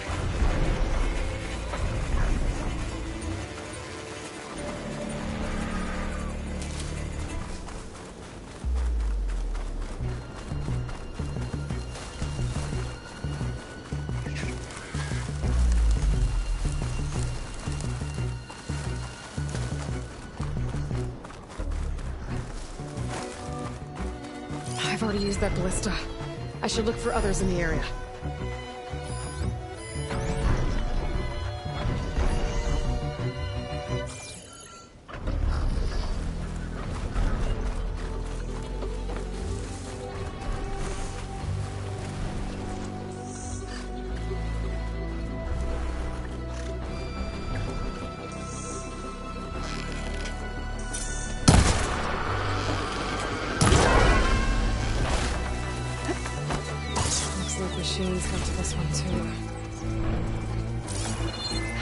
I've already used that ballista. I should look for others in the area. Machines got to this one too.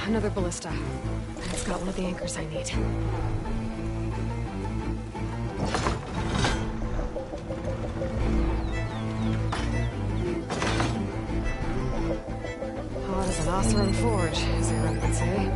Another ballista. It's got one of the anchors I need. Hot as an Oseram forge, as Aaron would say.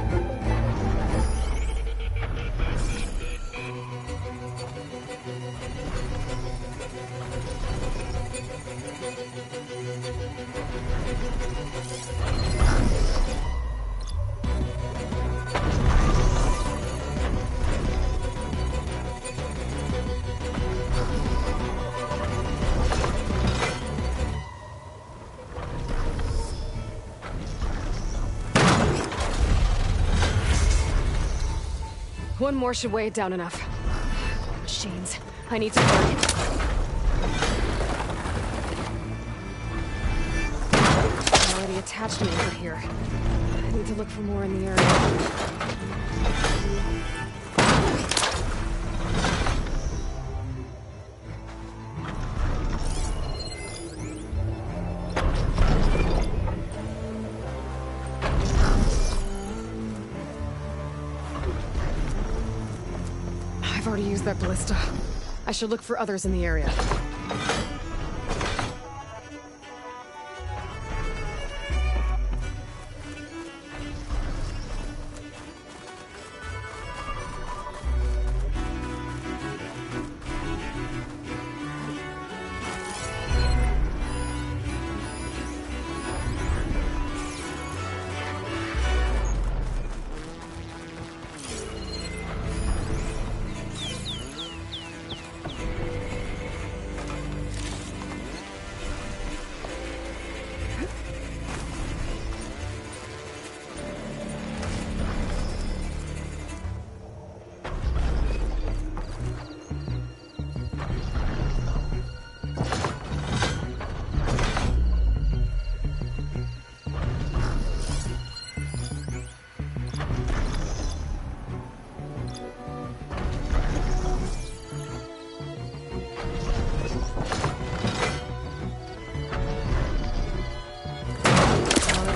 One more should weigh it down enough. Machines. I need to hurry. I already attached an anchor here. I need to look for more in the area. I've already used that ballista. I should look for others in the area.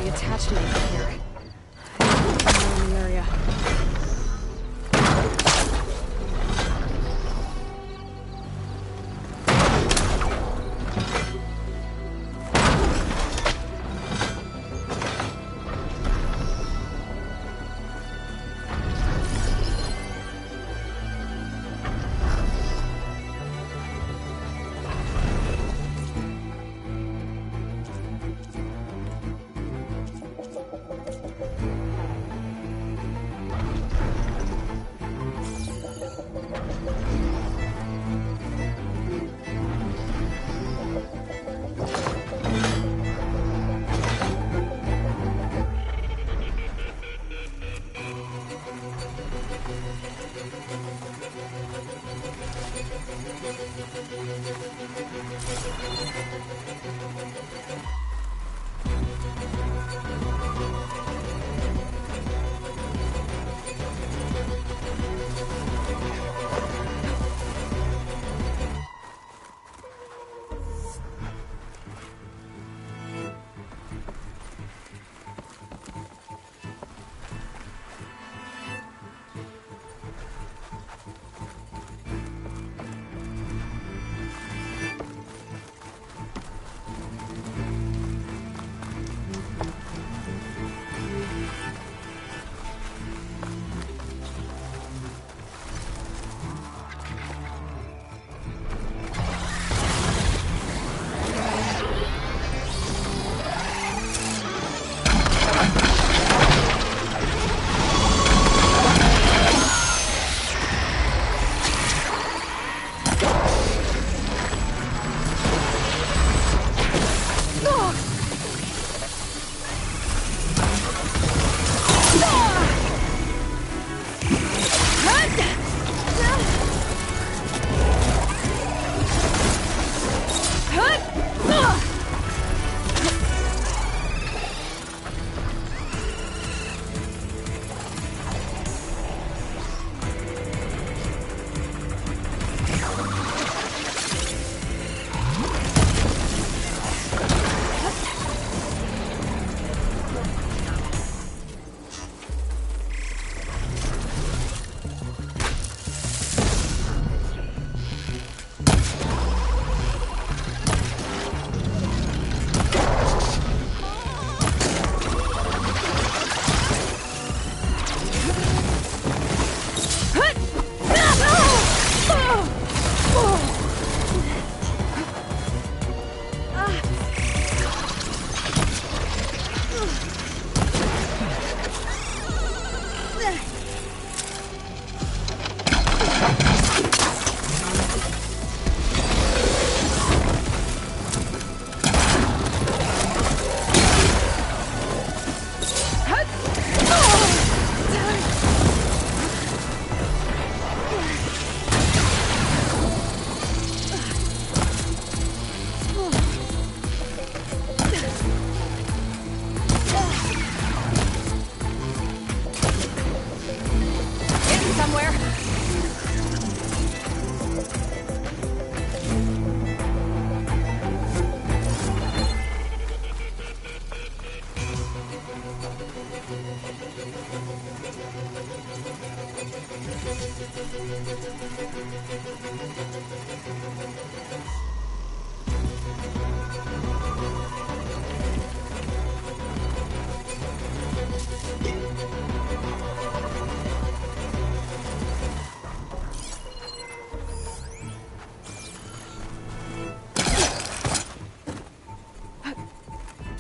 Attached to me here. In the area.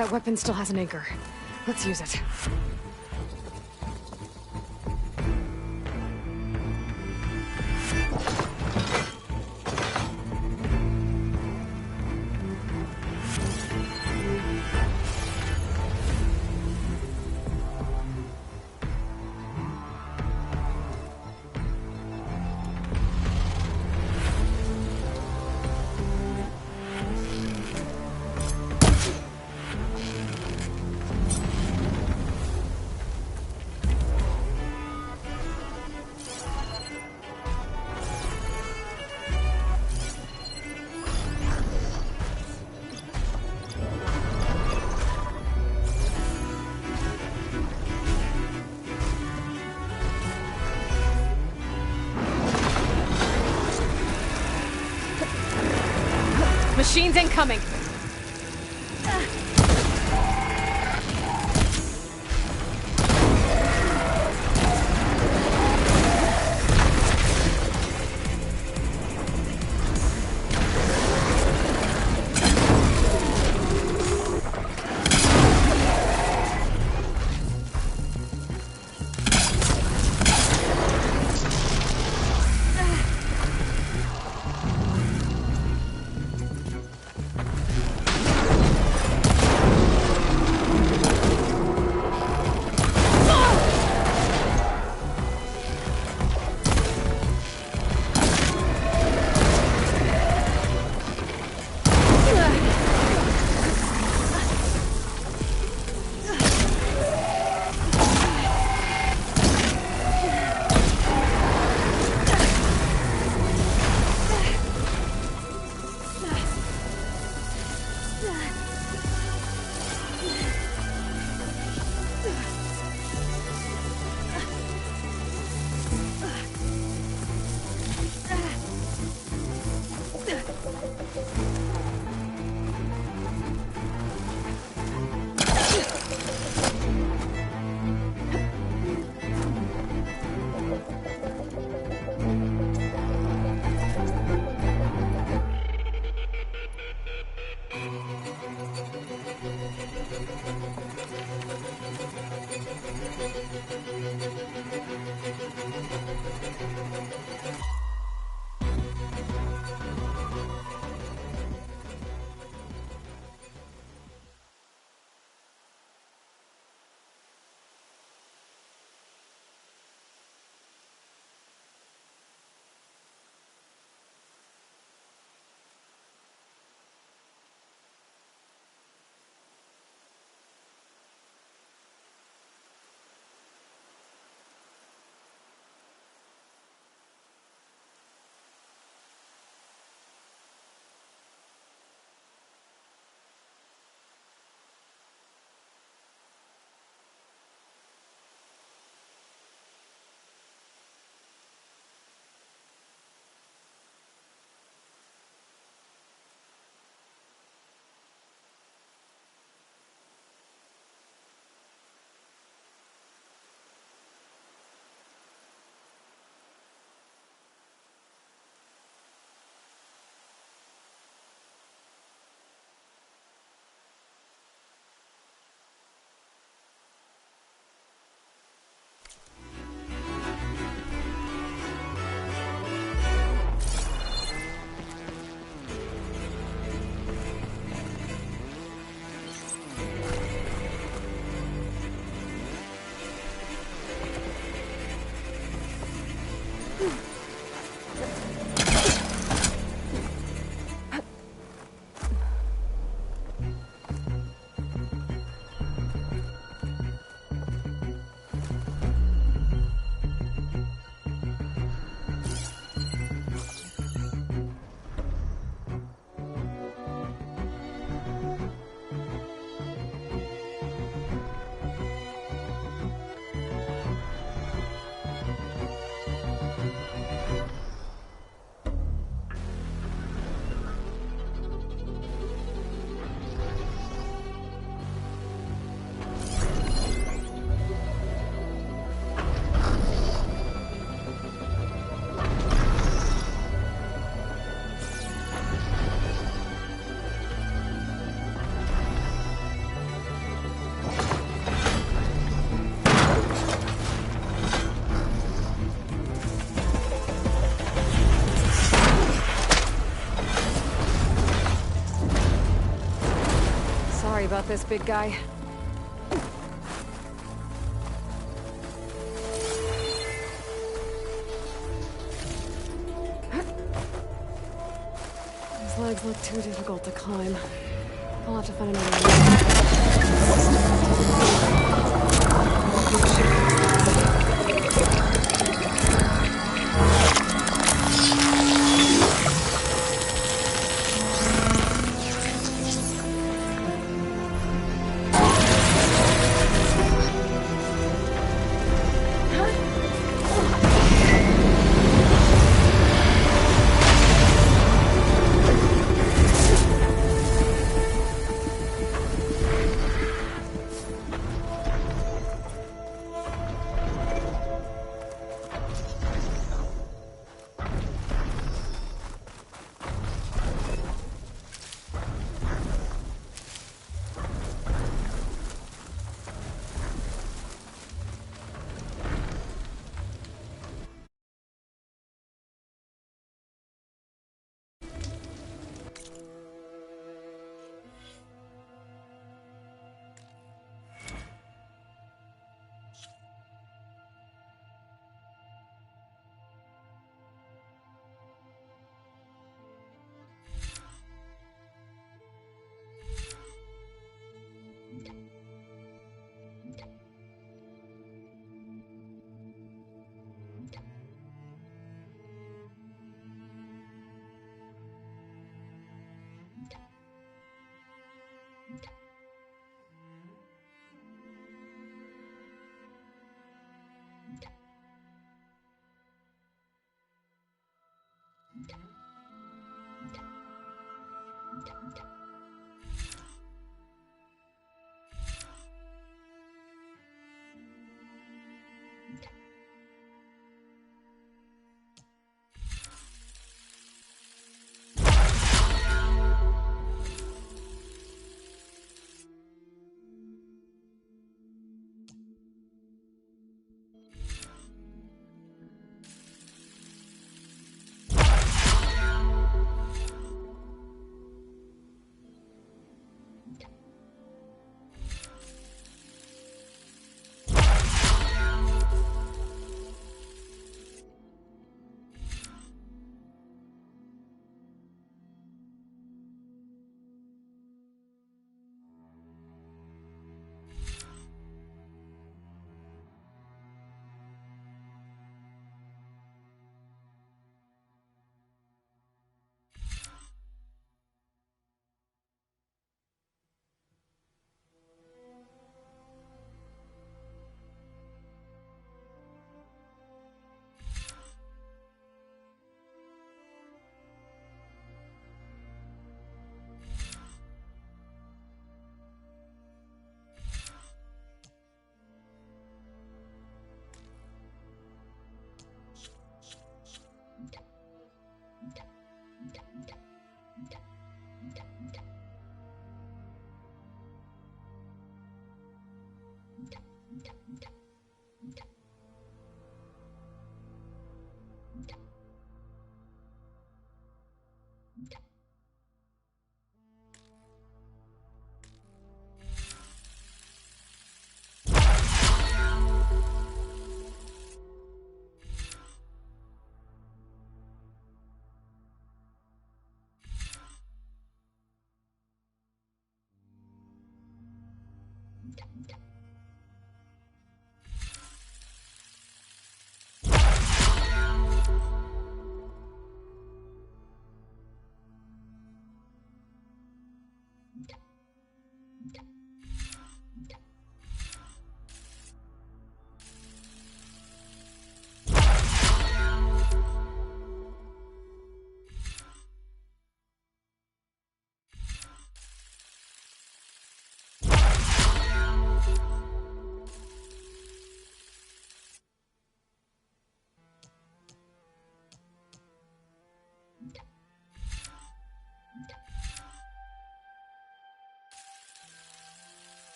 that weapon still has an anchor. Let's use it. Machines incoming! this, big guy. These legs look too difficult to climb. I'll have to find another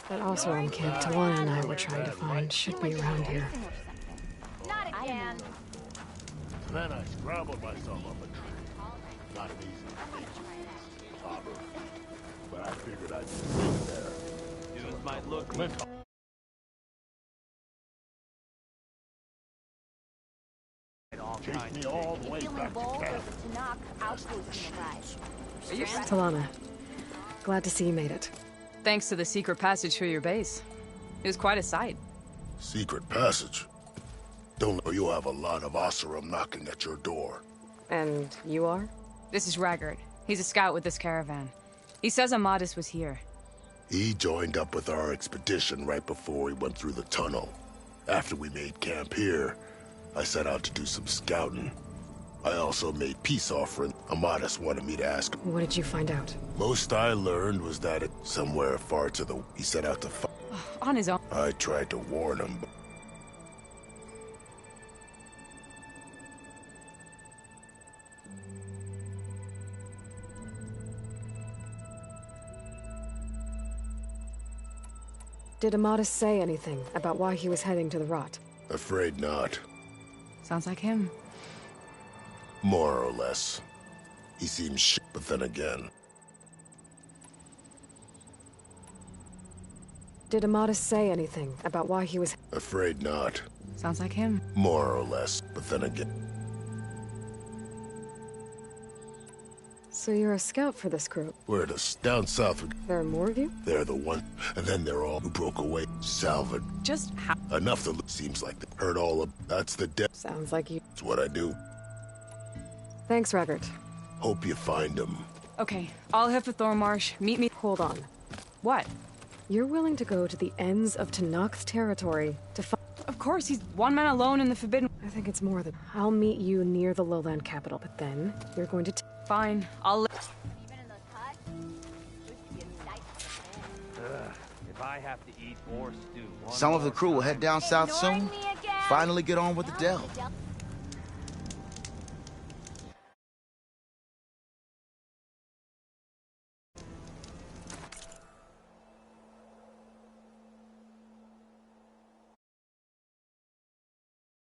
That Oseram camp Talana and I were trying to find should be around here. Not again. Then I scrambled myself up a tree. Not an easy clobber. But I figured I'd sit there. Dudes might look chased me all the way back to camp. Talana, glad to see you made it. Thanks to the secret passage for your base. It was quite a sight. Secret passage? Don't know you'll have a lot of Oseram knocking at your door. And you are? This is Raggard. He's a scout with this caravan. He says Amadis was here. He joined up with our expedition right before he went through the tunnel. After we made camp here, I set out to do some scouting. I also made peace offering. Amadis wanted me to ask him. What did you find out? Most I learned was that it somewhere far to the... He set out to fight. On his own. I tried to warn him, but... Did Amadis say anything about why he was heading to the rot? Afraid not. Sounds like him. More or less. He seems shit, but then again. Did Amadis say anything about why he was... Afraid not. Sounds like him. More or less, but then again. So you're a scout for this group? We're down south. There are more of you? They're the one, and then they're all who broke away. Salvard. Just how? Enough to seems like they heard all of... That's the death. Sounds like you... That's what I do. Thanks, Raggard. Hope you find him. Okay, I'll head for Thornmarsh. Meet me... Hold on. What? You're willing to go to the ends of Tenakth's territory to find... Of course, he's one man alone in the Forbidden... I think it's more than... I'll meet you near the lowland capital, but then you're going to... Fine, I'll... If I have to eat more stew... Some of the crew will head down south soon. Finally get on with the Delve.